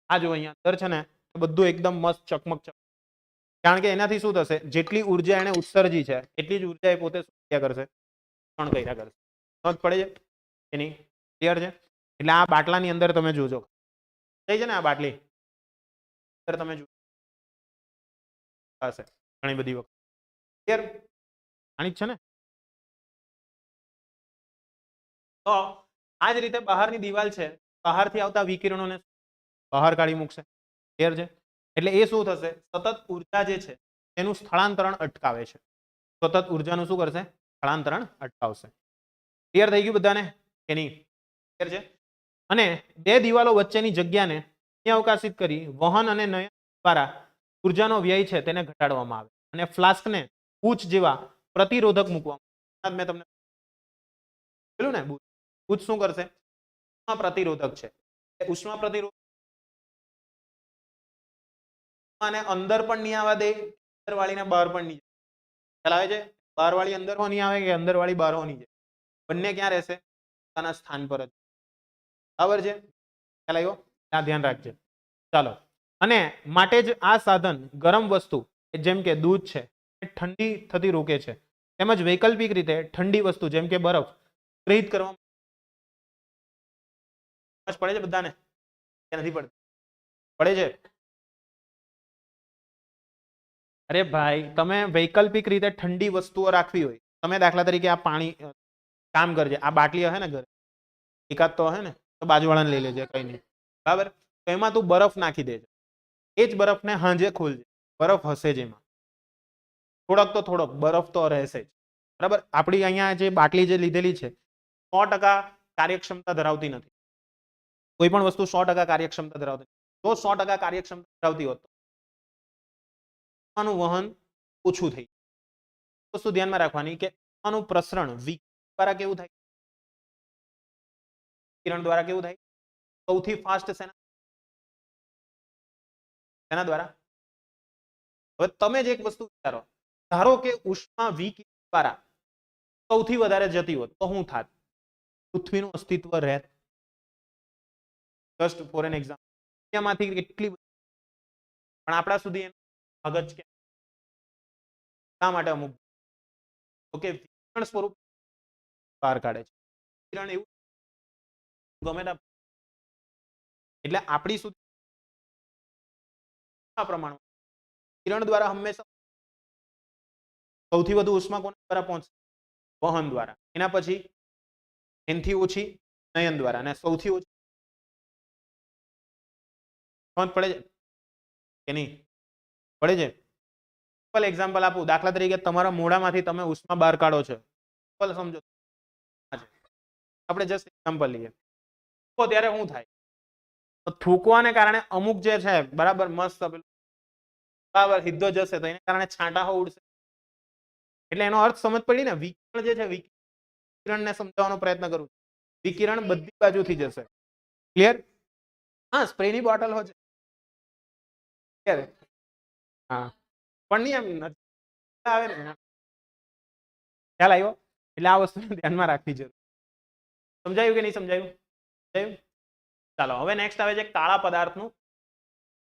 આ જો અહીંયા અંદર છે ને બધું એકદમ મસ્ત ચકમક ચકમક. કારણ કે એનાથી શું થશે? જેટલી ઉર્જા એને ઉત્સર્જી છે એટલી જ ઉર્જા એ પોતે શું કરશે? પણ કર્યા કરશે. સમજ પડે છે એની? ક્લિયર છે? એટલે આ બાટલાની અંદર તમે જોજો, થઈ છે ને આ બાટલી અંદર તમે જો હશે ઘણી બધી વખત. ક્લિયર? આની જ છે ને? તો આ જ રીતે બહારની દિવાલ છે, બહારથી આવતા વિકિરણોને બહાર કાઢી મૂકશે. ક્લિયર છે? એટલે એ શું થશે? સતત ઉર્જા જે છે એનું સ્થળાંતરણ અટકાવે છે. સતત ઉર્જાનું શું કરશે? સ્થળાંતરણ અટકાવશે. ક્લિયર થઈ ગયું બધાને કે નહીં? ક્લિયર છે? અને બે દિવાલો વચ્ચેની જગ્યાને અવકાશિત કરી વહન અને નયન દ્વારા ઉર્જાનો વ્યય છે તેને ઘટાડવામાં આવે અને ફ્લાસ્કને બૂચ જેવા પ્રતિરોધક મૂકવામાં. મેં તમને કીધું ને બૂચ શું કરશે? પ્રતિરોધક છે. ઉષ્મા પ્રતિરોધક અને અંદર પણ નહીં આવવા દે, અંદર વાળીને બહાર પણ નહીં. ખ્યાલ આવે છે? બહાર વાળી અંદર હો નહીં આવે કે અંદર વાળી બહાર હો નહીં જાય, બંને ક્યાં રહેશે? પોતાના સ્થાન પર જ. બરાબર છે? ખ્યાલ આવ્યો? ત્યાં ધ્યાન રાખજે. ચાલો, અને માટે જ આ સાધન ગરમ વસ્તુ જેમ કે દૂધ છે એ ઠંડી થતી રોકે છે, તેમજ વૈકલ્પિક રીતે ઠંડી વસ્તુ જેમ કે બરફ ગ્રહિત કરવામાં પડે છે બધાને? નથી પડતી? પડે છે? અરે ભાઈ, તમે વૈકલ્પિક રીતે ઠંડી વસ્તુઓ રાખવી હોય, તમે દાખલા તરીકે આ પાણી કામ કરજે, આ બાટલી હશે ને ઘરે એકાદ તો હશે ને, તો બાજુવાળાને લઈ લેજે, કઈ નહીં, બરાબર. તો એમાં તું બરફ નાખી દેજે, એ જ બરફને હાંજે ખોલજે, બરફ હશે જ એમાં, થોડોક તો થોડોક બરફ તો રહેશે જ, બરાબર. આપણી અહીંયા જે બાટલી જે લીધેલી છે 100% કાર્યક્ષમતા ધરાવતી નથી. કોઈ પણ વસ્તુ 100% કાર્યક્ષમતા ધરાવતી નથી. જો 100% કાર્યક્ષમતા ધરાવતી હોત તો વહન ઓછું થઈ જાય. વસ્તુ ધ્યાનમાં રાખવાની કે આનું પ્રસરણ વિકિરણ દ્વારા કેવું થાય? વિકિરણ દ્વારા કેવું થાય? સૌથી ફાસ્ટ શેના દ્વારા? હવે તમે જ એક વસ્તુ વિચારો, ધારો કે ઉષ્મા વિકિરણ દ્વારા સૌથી વધારે જતી હોત તો શું થાત? પૃથ્વીનું અસ્તિત્વ રહેત? Just for an example. દુનિયામાંથી કેટલી પણ આપણા સુધી મગજ કે શા માટે અમુક ઓકે વિકિરણ સ્વરૂપ બહાર કાઢે છે. વિકિરણ એવું ગમે તે એટલે આપણી સુધી આ પ્રમાણમાં કિરણ દ્વારા હંમેશા સૌથી વધુ ઉષ્મા કોના દ્વારા પહોંચે? વહન દ્વારા. એના પછી એનથી ઓછી નયન દ્વારા અને સૌથી ઓછી સમજ પડે છે કે નહીં? પડે છે. સિમ્પલ એક્ઝામ્પલ આપું. દાખલા તરીકે તમારા મોઢામાંથી તમે ઉષ્મા બહાર કાઢો છો. સિમ્પલ સમજો. આપણે જસ્ટ એક્ઝામ્પલ લઈએ. તો ત્યારે શું થાય? તો થૂકવાને કારણે અમુક જે છે બરાબર મસ્ત બરાબર સીધો જશે તો એને કારણે છાંટા ઉડશે. એટલે એનો અર્થ સમજ પડી ને? વિકિરણ જે છે વિકિરણને સમજાવવાનો પ્રયત્ન કરું. વિકિરણ બધી બાજુથી જશે. ક્લિયર? હા, સ્પ્રેની બોટલ હોય છે. હા, પણ નહીં એમ આવે ને. ખ્યાલ આવ્યો? એટલે આ વસ્તુ ધ્યાનમાં રાખવી જરૂર. સમજાયું કે નહીં સમજાયું? સમજાયું? ચાલો હવે નેક્સ્ટ આવે છે કાળા પદાર્થનું.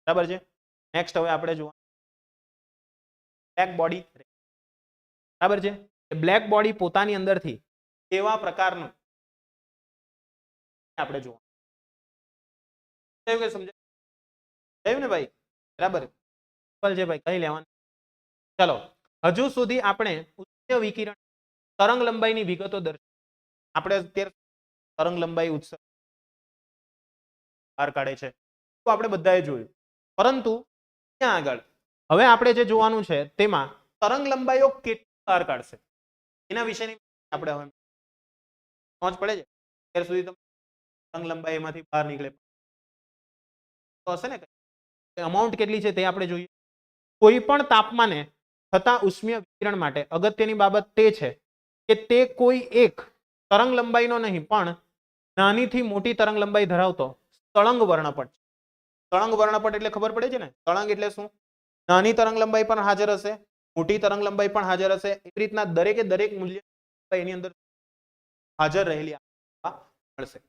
બરાબર છે. નેક્સ્ટ હવે આપણે જોવા બ્લેક બોડી. બરાબર છે. બ્લેક બોડી પોતાની અંદરથી કેવા પ્રકારનું આપણે જોવા. સમજાયું કે સમજાયું ને ભાઈ? બરાબર છે ભાઈ, કઈ લેવાનું. ચલો હજુ સુધી આપણે ઉચ્ચ વિકિરણ તરંગ લંબાઈની વિગતો દર્શાવી. આપણે અત્યારે તરંગ લંબાઈ ઉત્સર્ગ બહાર કાઢે છે તો આપણે બધાએ જોયું. પરંતુ ત્યાં આગળ હવે આપણે જે જોવાનું છે તેમાં તરંગ લંબાઈઓ કેટલી બહાર કાઢશે એના વિશેની આપણે હવે સમજ પડે છે. અત્યાર સુધી તમે તરંગ લંબાઈ એમાંથી બહાર નીકળે તો હશે ને, અમાઉન્ટ કેટલી છે તે આપણે જોઈએ. કોઈ પણ તાપમાને થતા ઉષ્મીય વિકિરણ માટે અગત્યની બાબત તે છે કે તે કોઈ એક તરંગ લંબાઈનો નહીં પણ નાનીથી મોટી તરંગ લંબાઈ ધરાવતો તળંગ વર્ણપટ. તળંગ વર્ણપટ એટલે ખબર પડે છે ને? તળંગ એટલે શું? નાની તરંગ લંબાઈ પણ હાજર હશે, મોટી તરંગ લંબાઈ પણ હાજર હશે. એવી રીતના દરેકે દરેક મૂલ્ય એની અંદર હાજર રહેલી મળશે.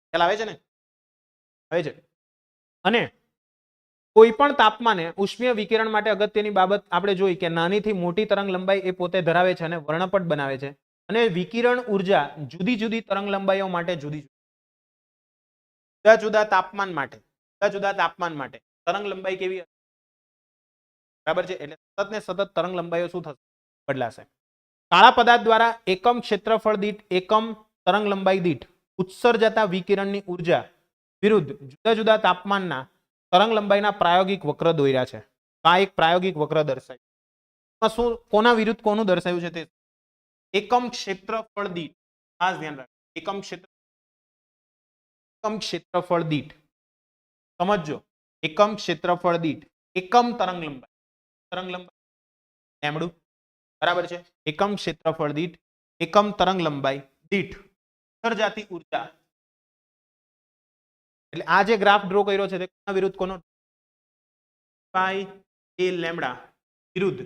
ખ્યાલ આવે છે ને? આવે છે. અને કોઈ પણ તાપમાને ઉષ્મીય વિકિરણ માટે અગત્યની બાબત આપણે જોઈ કે નાનીથી મોટી તરંગ લંબાઈ એ પોતે ધરાવે છે અને વર્ણપટ બનાવે છે. અને વિકિરણ ઉર્જા જુદી જુદી તરંગ લંબાઈઓ માટે જુદા જુદા તાપમાન માટે તરંગ લંબાઈ કેવી હશે? બરાબર છે. એટલે સતત ને સતત તરંગ લંબાઈઓ શું થશે? બદલાશે. કાળા પદાર્થ દ્વારા એકમ ક્ષેત્રફળ દીઠ એકમ તરંગ લંબાઈ દીઠ ઉત્સર્જતા વિકિરણની ઉર્જા વિરુદ્ધ જુદા જુદા તાપમાનના તરંગ લંબાઈના પ્રાયોગિક વક્ર દોર્યા છે. આ એક પ્રાયોગિક વક્ર દર્શાવ્યું. શું કોના વિરુદ્ધ કોનું દર્શાવ્યું છે તે એકમ ક્ષેત્રફળ દીઠ ખાસ ધ્યાન રાખો. એકમ ક્ષેત્રફળ દીઠ સમજો. એકમ ક્ષેત્રફળ દીઠ એકમ તરંગ લંબાઈ લેમડું. બરાબર છે. એકમ ક્ષેત્રફળ દીઠ એકમ તરંગ લંબાઈ દીઠ ઉત્સર્જાતી ઉર્જા. એટલે આ જે ગ્રાફ ડ્રો કર્યો છે તે કોના વિરુદ્ધ કોનો? પાઈ એ લેમ્ડા વિરુદ્ધ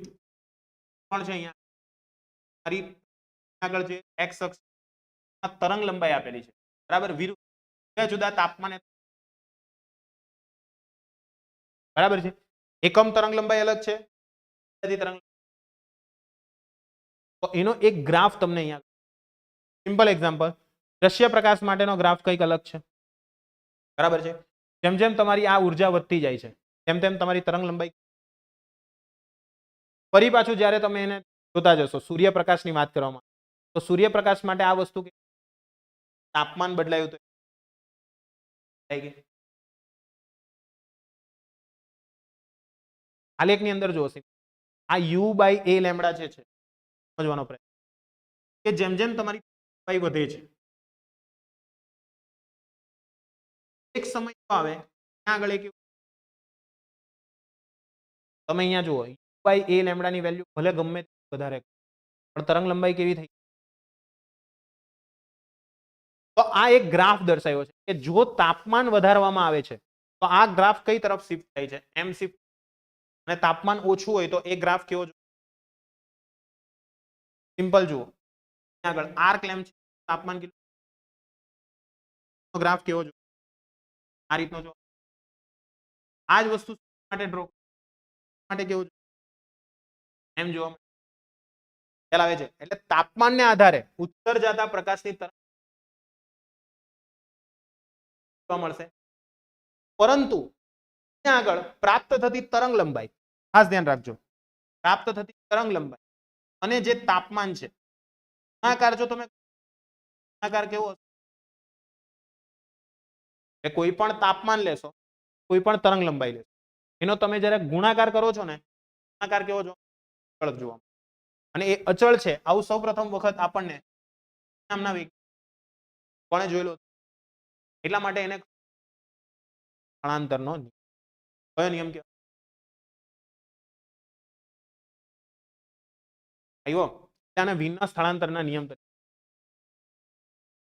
કોણ છે? અહીંયા આગળ છે એક્સ અક્ષ તરંગ લંબાઈ આપેલી છે. બરાબર. વિરુદ્ધ જુદા જુદા તાપમાને. બરાબર છે. એકમ તરંગ લંબાઈ અલગ છે, તરંગ તો એનો એક ગ્રાફ તમને અહીંયા સિમ્પલ એક્ઝામ્પલ. દ્રશ્ય પ્રકાશ માટેનો ગ્રાફ કંઈક અલગ છે. બરાબર છે. જેમ જેમ તમારી આ ઉર્જા વધતી જાય છે તેમ તેમ તમારી તરંગ લંબાઈ. ફરી પાછું જ્યારે તમે એને જોતા જશો સૂર્યપ્રકાશની વાત કરવામાં તો સૂર્યપ્રકાશ માટે આ વસ્તુ તાપમાન બદલાયું તો આલેખની અંદર જોશે આ યુ બાય એ લેમ્ડા છે સમજવાનો પ્રયત્ન કે જેમ જેમ તમારી લંબાઈ વધે છે. એક સમય આવે ત્યાં આગળ એક તમે અહીંયા જુઓ બાય એ લેમ્ડાની વેલ્યુ ભલે ગમે વધારે પણ તરંગ લંબાઈ કેવી થઈ. તો આ એક ગ્રાફ દર્શાવ્યો છે કે જો તાપમાન વધારવામાં આવે છે તો આ ગ્રાફ કઈ તરફ શિફ્ટ થાય છે એમ શિફ્ટ, અને તાપમાન ઓછું હોય તો એ ગ્રાફ કેવો સિમ્પલ જુઓ આગળ આર્ક લેમ્પ છે તાપમાન કેટલું ગ્રાફ કેવો જો આ રીતનો જો આ જ વસ્તુ માટે ડ્રો માટે કેવું એમ જોવા ખ્યાલ આવે છે. એટલે તાપમાનને આધારે ઉત્તર જતા પ્રકાશની તરંગ જોવા મળશે, પરંતુ ત્યાં આગળ પ્રાપ્ત થતી તરંગ લંબાઈ ખાસ ધ્યાન રાખજો, પ્રાપ્ત થતી તરંગ લંબાઈ અને જે તાપમાન છે ગુણાકાર જો તમે ગુણાકાર કેવો હશે કોઈ પણ તાપમાન લેશો કોઈ પણ તરંગ લંબાઈ લેશો એનો તમે જ્યારે ગુણાકાર કરો છો ને ગુણાકાર કેવો જો અચળ જોવા, અને એ અચળ છે આવું સૌપ્રથમ વખત આપણને નામના કોણે જોયેલો એટલા માટે એને સ્થળાંતરનો કયો નિયમ કહેવાય આવ્યો ત્યાં વિના સ્થળાંતરના નિયમ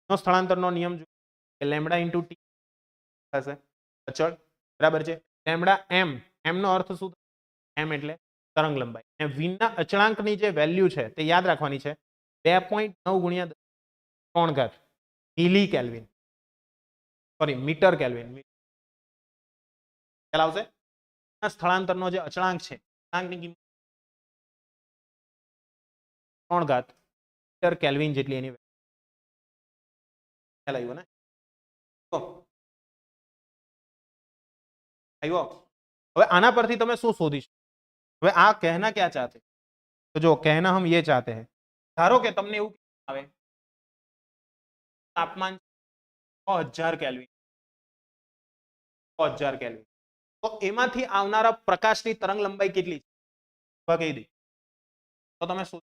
સ્થળાંતરનો નિયમ જો લેમ્ડા ઇન્ટુ ટી થશે અચળ બરાબર છે. લેમ્ડા એમ એમ નો અર્થ શું એમ એટલે તરંગ લંબાઈ અને વિના અચળાંકની જે વેલ્યુ છે તે યાદ રાખવાની છે 2.9 ગુણ્યા 3 ઘાત મિલી કેલ્વિન સોરી મીટર કેલ્વિન ખ્યાલ આવશે. સ્થળાંતરનો જે અચળાંક છે અચળાંકની કિંમત 3 ઘાત મીટર કેલ્વિન જેટલી એની ખ્યાલ આવ્યો ને આવ્યો. હવે આના પરથી તમે શું શોધી શકો, હવે આ કહેના ક્યાં ચાહતે તો જો કહેના હમ ये चाहते हैं ધારો કે તમને એવું આવે તાપમાન 6000 કેલ્વિન 6000 કેલ્વિન તો એમાંથી આવનારા પ્રકાશની તરંગ લંબાઈ કેટલી છે કહી દે તો તમે શું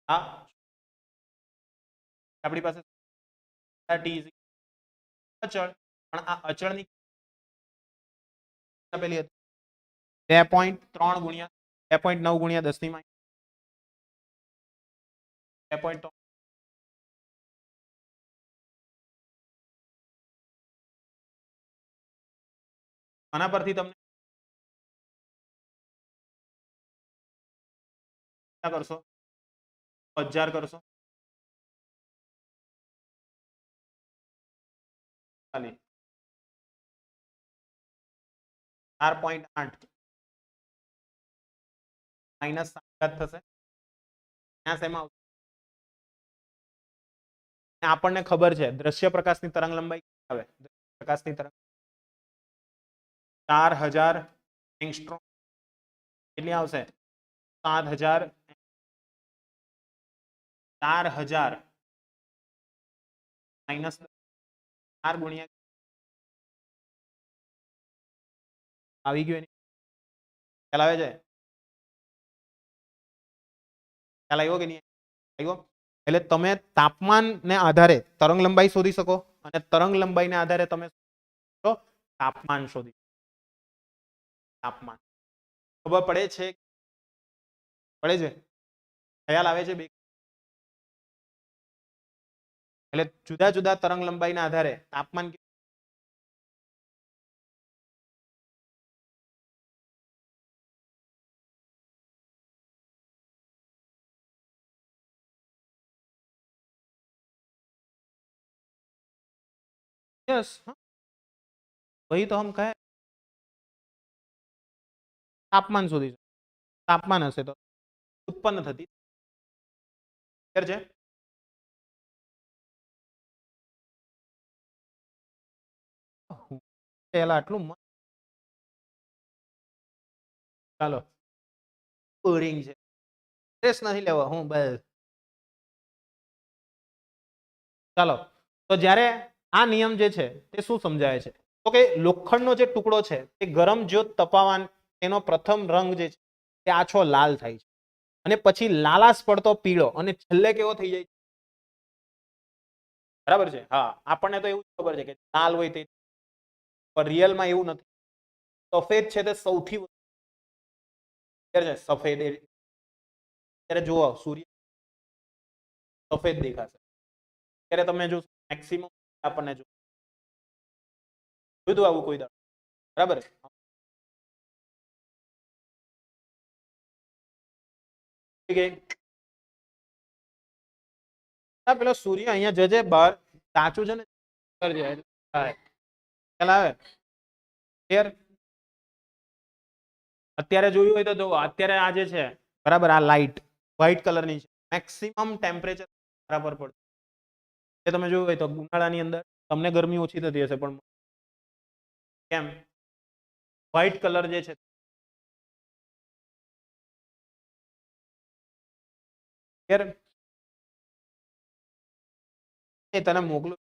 હા આપણી પાસે અચળ પણ આ અચળની પેલી હતી 2.3 ગુણ્યા 2.9 ગુણ્યા 10 ની માઇનસ 2.3 આના પરથી તમને કરશો 1000 કરશો 4.8 માઇનસ 7 થશે ત્યાં શેમાં આપણને ખબર છે દ્રશ્ય પ્રકાશની તરંગ લંબાઈ આવે પ્રકાશની તરંગ 4000 એંગસ્ટ્રોમ કેટલી આવશે 7000 4000 માઇનસ 4 ગુણ્યા આવી ગયું ખ્યાલ આવે છે ખ્યાલ આવ્યો કે નહીં આવ્યો. એટલે તમે તાપમાનને આધારે તરંગ લંબાઈ શોધી શકો અને તરંગ લંબાઈને આધારે તમે તાપમાન શોધી તાપમાન ખબર પડે છે ખ્યાલ આવે છે બે એટલે જુદા જુદા તરંગ લંબાઈના આધારે તાપમાન यस वही तो हम कहे तापमान शोधी तापमान हशे तो उत्पन्न थती છે પેલા આટલું ચાલો બોરિંગ છે સ્ટ્રેસ નથી લેવો હું બસ ચાલો તો જ્યારે આ નિયમ જે છે તે શું સમજાય છે તો કે લોખંડનો જે ટુકડો છે તે ગરમ જ્યોત તપાવવા એનો પ્રથમ રંગ જે છે તે આછો લાલ થાય છે અને પછી લાલાશ પડતો પીળો અને છેલ્લે કેવો થઈ જાય બરાબર છે? હા, આપણને તો એવું જ ખબર છે કે લાલ હોય તે, પણ રિયલમાં એવું નથી. સફેદ છે તે સૌથી વધારે છે. સફેદ ત્યારે જુઓ સૂર્ય સફેદ દેખાશે. ત્યારે તમે જો મેક્સિમમ આપણને જો જોયું આવું કોઈ દાડો, બરાબર? પેલો સૂર્ય અહીંયા જજે બહાર સાચું છે ને, ખ્યાલ આવે? અત્યારે જોયું હોય તો જો અત્યારે આ જે છે બરાબર, આ લાઈટ વ્હાઈટ કલરની છે, મેક્સિમમ ટેમ્પરેચર બરાબર પડતું. એ તમે જોયું હોય તો ઉનાળાની અંદર તમને ગરમી ઓછી થતી હશે, પણ કેમ? વ્હાઈટ કલર જે છે એ તને મોકલું,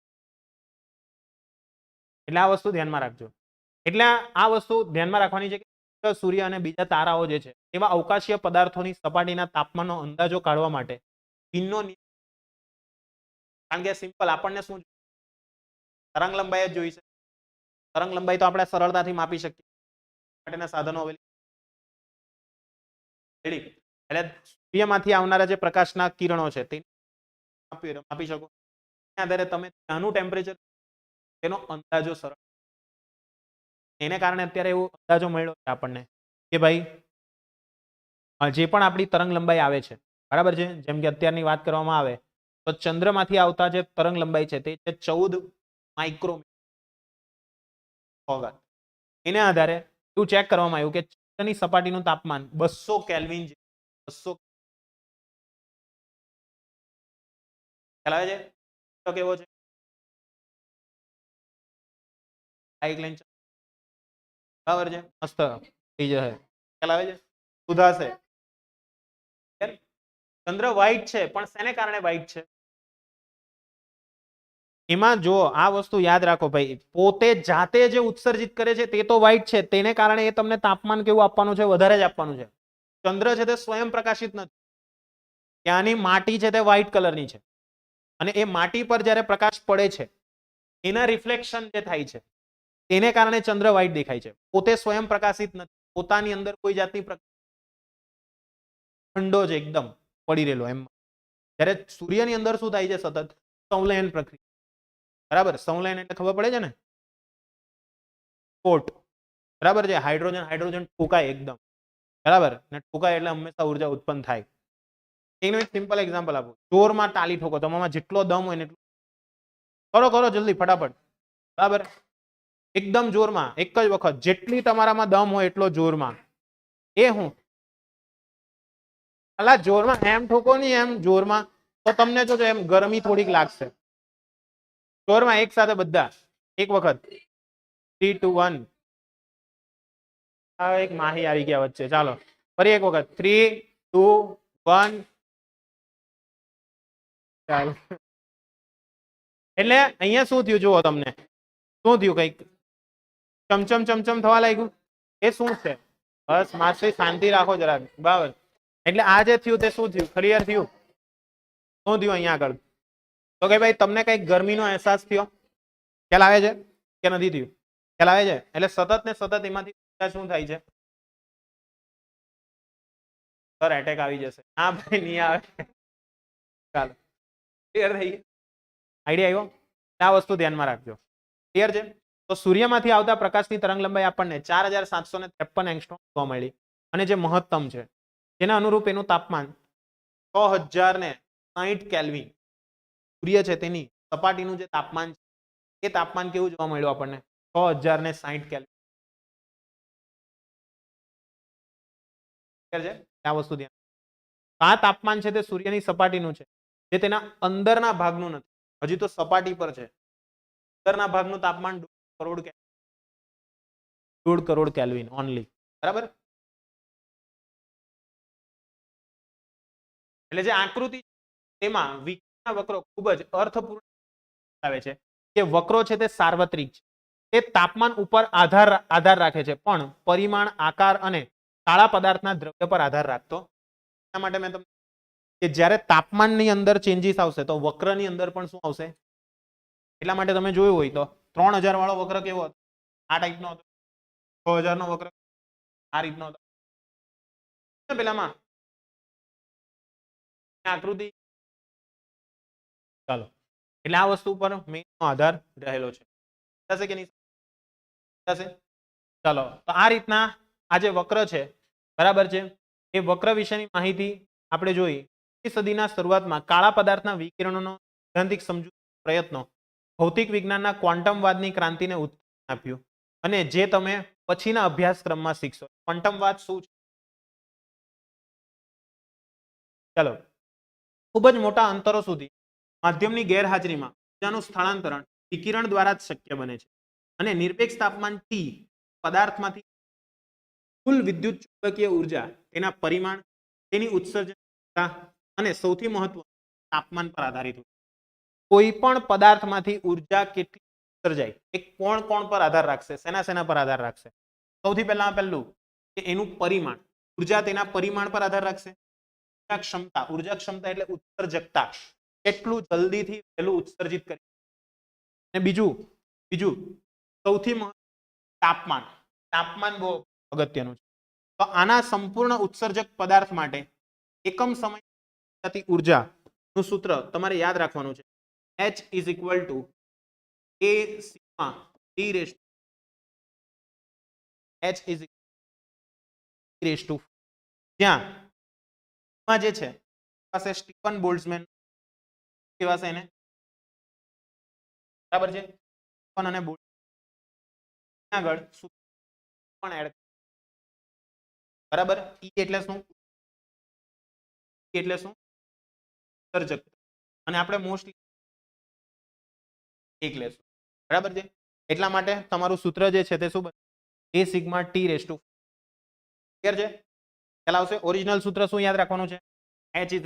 એટલે આ વસ્તુ ધ્યાનમાં રાખજો. એટલે આ વસ્તુ ધ્યાનમાં રાખવાની છે કે સૂર્ય અને બીજા તારાઓ જે છે એવા અવકાશીય પદાર્થોની સપાટીના તાપમાનનો અંદાજો કાઢવા માટે ફીનનો નિયમ, કારણ કે સિમ્પલ આપણને શું તરંગ લંબાઈ જ જોઈ છે. તરંગ લંબાઈ તો આપણે સરળતાથી માપી શકીએ, માટેના સાધનો રેડી. એટલે સૂર્યમાંથી આવનારા જે પ્રકાશના કિરણો છે તે માપી શકો. આધારે તમે ત્યાંનું ટેમ્પરેચર તેનો અંદાજો સરળ, એને કારણે અત્યારે એવો અંદાજો મળ્યો છે આપણને કે ભાઈ જે પણ આપણી તરંગ લંબાઈ આવે છે, બરાબર છે, જેમ કે અત્યારની વાત કરવામાં આવે તો ચંદ્રમાંથી આવતા જે તરંગ લંબાઈ છે તે છે 14 માઇક્રોમીટર. એના આધારે એવું ચેક કરવામાં આવ્યું કે ચંદ્રની સપાટીનું તાપમાન 200 કેલ્વિન, 200 ખ્યાલ આવે છે તો કેવો છે? બરાબર છે, મસ્ત થઈ જશે. ખ્યાલ આવે છે? સુધાશે. ચંદ્ર વ્હાઈટ છે, પણ શેને કારણે વ્હાઈટ છે? એમાં જો આ વસ્તુ યાદ રાખો ભાઈ, પોતે જાતે જે ઉત્સર્જિત કરે છે તે તો વ્હાઈટ છે, તેને કારણે એ તમને તાપમાન કેવું આપવાનું છે? વધારે જ આપવાનું છે. ચંદ્ર છે તે સ્વયં પ્રકાશિત નથી. ત્યાંની માટી છે તે વ્હાઈટ કલરની છે, અને એ માટી પર જ્યારે પ્રકાશ પડે છે એના રિફ્લેક્શન જે થાય છે તેને કારણે ચંદ્ર વ્હાઈટ દેખાય છે. પોતે સ્વયં પ્રકાશિત નથી, પોતાની અંદર કોઈ જાતની ઠંડો છે એકદમ પડી રહેલો એમ. જ્યારે સૂર્યની અંદર શું થાય છે? સતત સંલયન પ્રક્રિયા, બરાબર? સંલયન એટલે ખબર પડે છે ને, કોટ, બરાબર છે? હાઇડ્રોજન હાઇડ્રોજન ઠોકાય એકદમ, બરાબર, ને ઠોકાય એટલે હંમેશા ઉર્જા ઉત્પન્ન થાય. એનું એક સિમ્પલ એક્ઝામ્પલ આપું. જોરમાં તાલી ઠોકો, તમારામાં જેટલો દમ હોય ને એટલો કરો, કરો જલ્દી ફટાફટ, બરાબર? એકદમ જોરમાં, એક જ વખત જેટલી તમારામાં દમ હોય એટલો જોરમાં. એ હું અલા જોરમાં એમ ઠોકો નહીં, એમ જોરમાં તો તમને જો એમ ગરમી થોડીક લાગશે. જોરમાં એક સાથે બધા એક વખત 3 2 1. આ એક માહી આવી ગયા વચ્ચે. ચાલો ફરી એક વખત 3 2 1. ચાલો, એટલે અહીંયા શું થયું જુઓ, તમને શું થયું? કઈક ચમચમ ચમચમ થવા લાગ્યું. એ શું છે? બસ માસી શાંતિ રાખો જરાક, બરાબર? એટલે આ જે થયું તે શું થયું? ક્લિયર થયું? શું થયું અહીંયા આગળ? તો કે ભાઈ તમને કઈક ગરમીનો અહેસાસ થયો? ખ્યાલ આવે છે કે નથી થયું? ખ્યાલ આવે છે? એટલે સતત ને સતત એમાંથી શું થાય છે? સર એટેક આવી જશે. હા ભાઈ નહીં આવે. ચાલો ક્લિયર થઈ ગયું? આઈડિયા આવ્યો? આ વસ્તુ ધ્યાનમાં રાખજો. ક્લિયર છે? તો સૂર્યમાંથી આવતા પ્રકાશની તરંગ લંબાઈ આપણને 4753 એંગસ્ટ્રોમ જોવા મળી, અને જે મહત્તમ છે જેના અનુરૂપ એનું તાપમાન 6060 કેલ્વિન. સૂર્ય છે તેની સપાટીનું જે તાપમાન છે એ તાપમાન કેવું જોવા મળ્યું આપણને? 6060 કેલ્વિન. છે આ વસ્તુ ધ્યાન. આ તાપમાન છે તે સૂર્યની સપાટીનું છે, જે તેના અંદરના ભાગનું નથી. હજી તો સપાટી પર છે. અંદરના ભાગનું તાપમાન 1.5 કરોડ કેલ્વિન ઓનલી, બરાબર? એટલે જે આકૃતિ તેમાં વિકિરણના વક્રો ખૂબ જ અર્થપૂર્ણ આવે છે કે વક્રો છે તે સાર્વત્રિક છે. તે તાપમાન ઉપર આધાર રાખે છે, પણ પરિમાણ, આકાર અને કાળા પદાર્થના દ્રવ્ય પર આધાર રાખતો. એના માટે મેં તમને કે જ્યારે તાપમાનની અંદર ચેન્જીસ આવશે તો વક્રની અંદર પણ શું આવશે? એટલા માટે તમે જોયું હોય તો 3000 વાળો વક્ર કેવો હતો? આ ટાઈપનો હતો. 6000 નો વક્ર આ રીતનો હતો પેલામાં આકૃતિ. ચાલો, એટલે આ વસ્તુ પર મેઇન આધાર રહેલો છે. થશે કે નહીં થશે? ચાલો, તો આ રીતના આ જે વક્ર છે બરાબર છે, એ વક્ર વિશેની માહિતી આપણે જોઈ. સદીના શરૂઆતમાં કાળા પદાર્થના વિકિરણોનો સૈદ્ધાંતિક સમજૂતી પ્રયત્નો ભૌતિક વિજ્ઞાનના ક્વોન્ટમવાદની ક્રાંતિને ઉત્તેજન આપ્યું, અને જે તમે પછીના અભ્યાસક્રમમાં શીખશો. ક્વોન્ટમવાદ શું છે? ચાલો, ખૂબ જ મોટા અંતરો સુધી માધ્યમની ગેરહાજરીમાં ઊર્જાનું સ્થળાંતરણ વિકિરણ દ્વારા જ શક્ય બને છે, અને નિરપેક્ષ તાપમાન T પદાર્થમાંથી કુલ વિદ્યુત ચુંબકીય ઉર્જા તેના પરિમાણ, તેની ઉત્સર્જનતા અને સૌથી મહત્વનું તાપમાન પર આધારિત હોય. કોઈ પણ પદાર્થમાંથી ઉર્જા કેટલી સર્જાય એ કોણ પર આધાર રાખશે? શેના પર આધાર રાખશે? સૌથી પહેલું કે એનું પરિમાણ. ઉર્જા તેના પરિમાણ પર આધાર રાખશે. ઉર્જા ક્ષમતા એટલે ઉત્સર્જકતા, કેટલું જલ્દીથી વહેલું ઉત્સર્જિત કરી. અને બીજું સૌથી તાપમાન. તાપમાન બહુ અગત્યનું છે. તો આના સંપૂર્ણ ઉત્સર્જક પદાર્થ માટે એકમ સમય ઉર્જાનું સૂત્ર તમારે યાદ રાખવાનું છે. H is equal to A sigma T raised to H is equal to T raised to, જ્યાં જે છે પાસે સ્ટીફન બોલ્ટ્ઝમેન કેવા છે એને બરાબર છે, સ્ટીફન અને બોલ્ટ્ઝમેન આગળ સૂત્ર પણ એડ બરાબર. E એટલે શું? એટલે શું? ઉત્સર્જકતા. અને આપણે મોસ્ટલી એક લેશું બરાબર છે. એટલા માટે તમારું સૂત્ર જે છે તે શું બને? A sigma T raise to. Clear છે? ખ્યાલ આવશે? ઓરિજિનલ સૂત્ર શું યાદ રાખવાનું છે? H is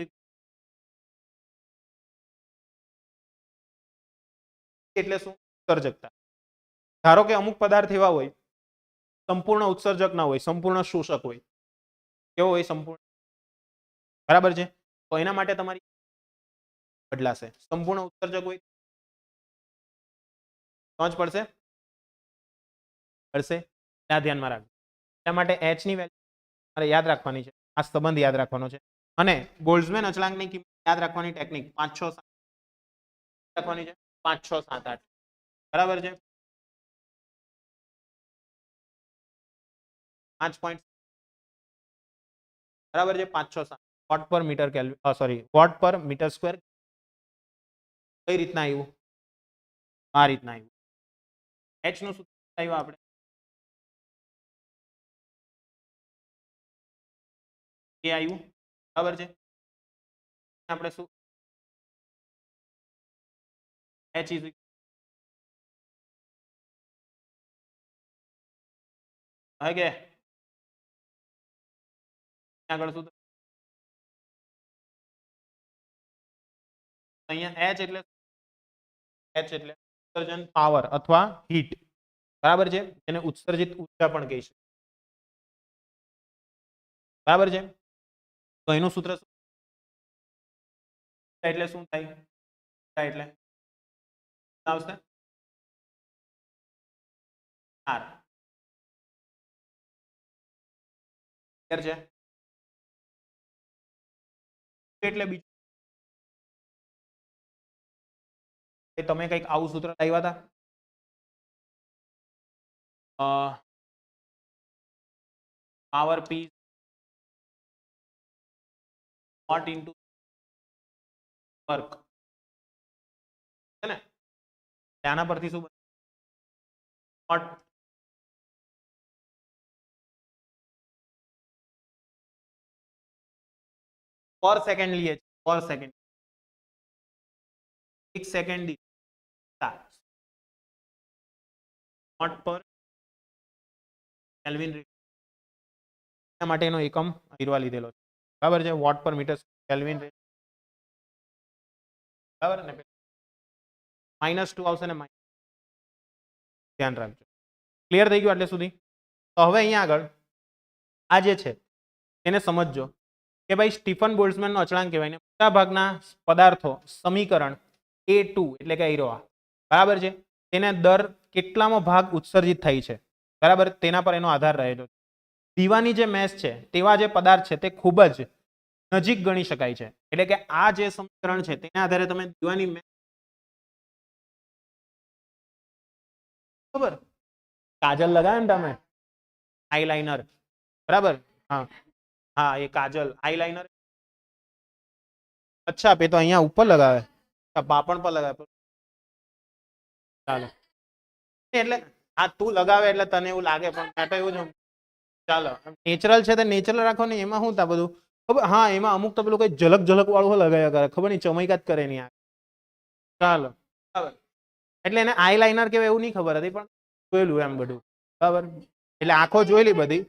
એટલે શું? ઉત્સર્જકતા. ધારો કે અમુક પદાર્થ એવા હોય સંપૂર્ણ ઉત્સર્જક ના હોય, સંપૂર્ણ શોષક હોય. કેવો હોય? સંપૂર્ણ. બરાબર છે. તો એના માટે તમારી બદલાશે. સંપૂર્ણ ઉત્સર્જક હોય તો જ પડશે. આ ધ્યાનમાં રાખજો. એટલા માટે H ની વેલ્યુ તમારે યાદ રાખવાની છે. આ સંબંધ યાદ રાખવાનો છે. અને બોલ્ટ્ઝમેન અચળાંકની કિંમત યાદ રાખવાની ટેકનિક 5 6 7 રાખવાની છે. 5 6 7 8 બરાબર છે. 5 પોઈન્ટ બરાબર છે. 5 6 7 વોટ પર મીટર કેલ્વિન, સોરી, વોટ પર મીટર સ્ક્વેર. કઈ રીતના આવ્યું? આ રીતના આવ્યું. H નું સૂત્ર આવ્યું આપણે એ આવ્યું બરાબર છે. આપણે શું H is કે આગળ શું અહીંયા H એટલે ઉત્સર્જન પાવર અથવા હીટ બરાબર છે. એને ઉત્સર્જિત ઉર્જા પણ કહી શકાય બરાબર છે. તો એનું સૂત્ર એટલે શું થાય? એટલે આવશે R. ક્લિયર છે? એટલે બીજું તમે કઈક આવું સૂત્ર લાવ્યા હતા? Power P watt into work છે ને? આના પરથી શું વોટ પર સેકન્ડ લઈએ છીએ. પર સેકન્ડ 1 સેકન્ડ વોટ પર કેલ્વિન એના માટેનો એકમ હીરવા લીધેલો છે બરાબર છે. વોટ પર મીટર કેલ્વિન બરાબર ને? -2 આવશે ને, ધ્યાન રાખજો. ક્લિયર થઈ ગયું એટલે સુધી? તો હવે અહીંયા આગળ આ જે છે એને સમજજો કે ભાઈ સ્ટીફન બોલ્ટ્ઝમેનનો અચળાંક કહેવાય ને મોટા ભાગના પદાર્થો સમીકરણ A2 એટલે કે આયરો બરાબર છે, તેને દર કેટલામો ભાગ ઉત્સર્જિત થઈ છે, બરાબર, તેના પર એનો આધાર રહેલો છે. દીવાની જે મેશ છે તેવા જે પદાર્થ છે તે ખૂબ જ નજીક ગણી શકાય છે. એટલે કે આ જે સમીકરણ છે તેના આધારે તમે દીવાની મેશ ખબર કાજલ લગાવે ને તમે આઈલાઇનર, બરાબર, હા હા એ કાજલ આઈલાઇનર, અચ્છા પે તો અહીંયા ઉપર લગાવે, પાપણ પર લગાવે, ચાલો એટલે હા તું લગાવે એટલે તને એવું લાગે પણ મેં તો એવું જ ચાલો નેચરલ છે તો નેચરલ રાખો ને એમાં શું તા બધું ખબર, હા એમાં અમુક તો પેલું કઈ ઝલક ઝલક વાળું લગાવ્યા કરે ખબર નહીં ચમૈકા જ કરે નહીં આ, ચાલો બરાબર, એટલે એને આઈલાઇનર કેવાય એવું નહીં ખબર હતી પણ જોયેલું એમ બધું, બરાબર, એટલે આંખો જોયેલી બધી.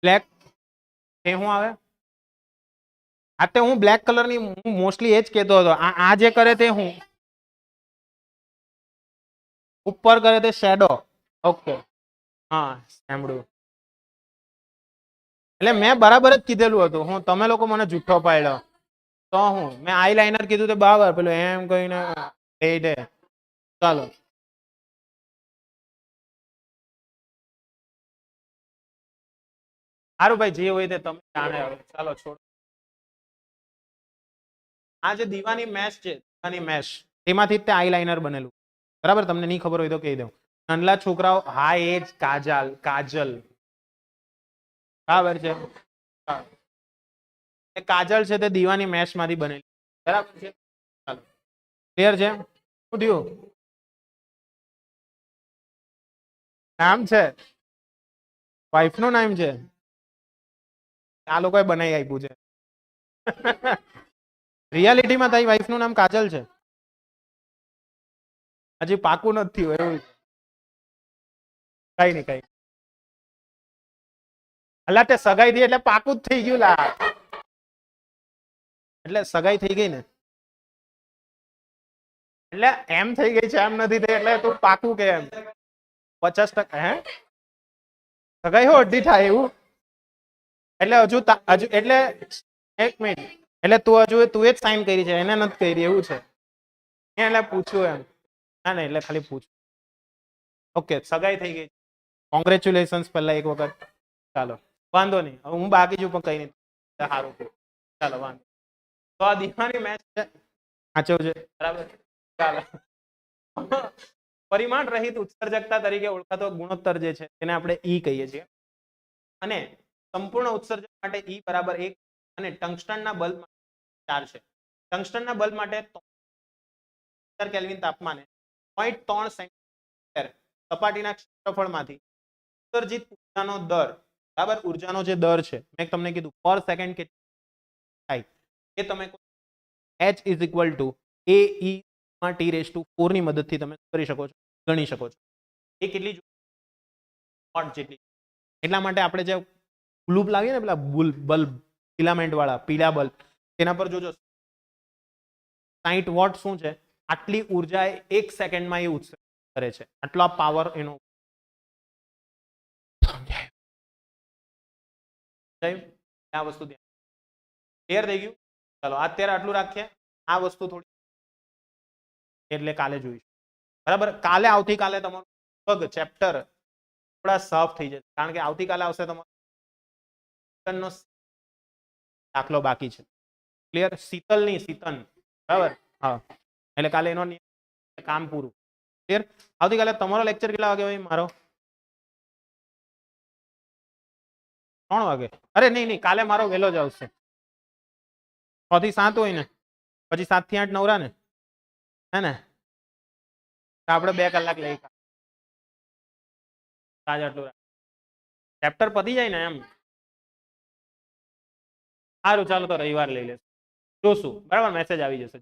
બ્લેક એ શું આવે, આ તે હું બ્લેક કલર ની હું મોસ્ટલી એ જ કહેતો હતો. આ જે કરે તે હું ઉપર કરે તે શેડો, ઓકે હા સાંભળ્યું, એટલે મેં બરાબર જ કીધેલું હતું, હું તમે લોકો મને જુઠ્ઠો પાડ્યો તો હું મેં આઈલાઇનર કીધું તે બરાબર પેલું એમ કહીને એ ચાલો સારું ભાઈ જે હોય તે તમે જાણે, હવે ચાલો છોડ. આ જે દીવાની મેશ છે દીવાની મેશ તેમાંથી તે આઈલાઇનર બનેલું, બરાબર, તમને નહીં ખબર હોય તો કહી દઉં. નાનલા છોકરાઓ હા એ જ કાજલ કાજલ, બરાબર છે, એ કાજલ છે તે દીવાની મેશ માંથી બનેલી, બરાબર છે, ચાલો ક્લિયર છે. શું થયું, નામ છે વાઈફ નું નામ છે, આ લોકોએ બનાવી આપ્યું છે. રિયાલિટીમાં તારી વાઈફ નું નામ કાજલ છે, હજી પાકું નથી થયું એવું, કઈ નહીં કઈ અલા તે સગાઈ થઈ એટલે પાકું જ થઈ ગયું લા, એટલે સગાઈ થઈ ગઈ ને એટલે એમ થઈ ગઈ છે એમ નથી થઈ એટલે તું પાકું કે એમ 50%, હે સગાઈ હો અડધી થાય એવું, એટલે હજુ એટલે એક મિનિટ, એટલે તું હજુ તું જ સાઈન કરી છે એને નથી કરી એવું છે, એટલે પૂછ્યું એમ, ના ના એટલે ખાલી પૂછું, ઓકે સગાઈ થઈ ગઈ, કોંગ્રેચ્યુલેશન્સ પહેલા એક વખત, ચાલો વાંધો નહીં, હવે હું બાકી છું પણ કઈ નહીં સારું, ચાલો વાંધો, તો આ દીવાની મેચ છે સાચો છે, બરાબર, ચાલો પરિમાણ રહિત ઉત્સર્જકતા તરીકે ઓળખાતો ગુણોત્તર જે છે તેને આપણે ઈ કહીએ છીએ, અને સંપૂર્ણ ઉત્સર્જક માટે ઈ બરાબર 1 અને ટંગસ્ટનના બલ્બ 4 છે. ટંગસ્ટનના બલ્બ માટે 3 કેલ્વિન તાપમાને 0.3 સેન્ટીમીટર સપાટીના ક્ષેત્રફળમાંથી ઉત્સર્જિત ઉર્જાનો દર, બરાબર, ઉર્જાનો જે દર છે મેં તમને કીધું પર સેકન્ડ કેટલું થાય એ તમે h is equal to a e t4 ની મદદથી તમે કરી શકો છો, ગણી શકો છો. એ કેટલી વોટ જેટલી, એટલા માટે આપણે જે બલ્બ લાવીએ ને પેલા બલ્બ ફિલામેન્ટ વાળા પીળા બલ્બ તેના પર જોજો 60 વોટ શું છે, આટલી ઉર્જા 1 સેકન્ડમાં એ ઉત્સર્જિત કરે છે, આટલો પાવર એનો, આ વસ્તુ ક્લિયર થઈ ગયું. ચાલો અત્યારે આટલું રાખીએ, આ વસ્તુ થોડી એટલે કાલે જોઈશું, બરાબર, કાલે આવતીકાલે તમારું ચેપ્ટર થોડા સાફ થઈ જશે કારણ કે આવતીકાલે આવશે તમારો દાખલો બાકી છે, ક્લિયર, શીતલ ની શીતન, બરાબર, હા એટલે કાલે એનો કામ પૂરું, ક્લિયર. આવતીકાલે તમારો લેક્ચર કેટલા વાગે હોય મારો, 3 વાગે, અરે નહીં નહીં કાલે મારો વહેલો જ આવશે, 6 થી 7 હોય ને, પછી 7 થી 8 નવરા ને, હે ને, આપણે 2 કલાક લઈ આજે આટલું ચેપ્ટર પતી જાય ને એમ, સારું ચાલો તો રવિવાર લઈ લેશું, જોશું, બરાબર, મેસેજ આવી જશે.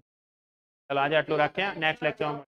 ચાલો આજે આટલું રાખીએ, નેક્સ્ટ લેક્ચરમાં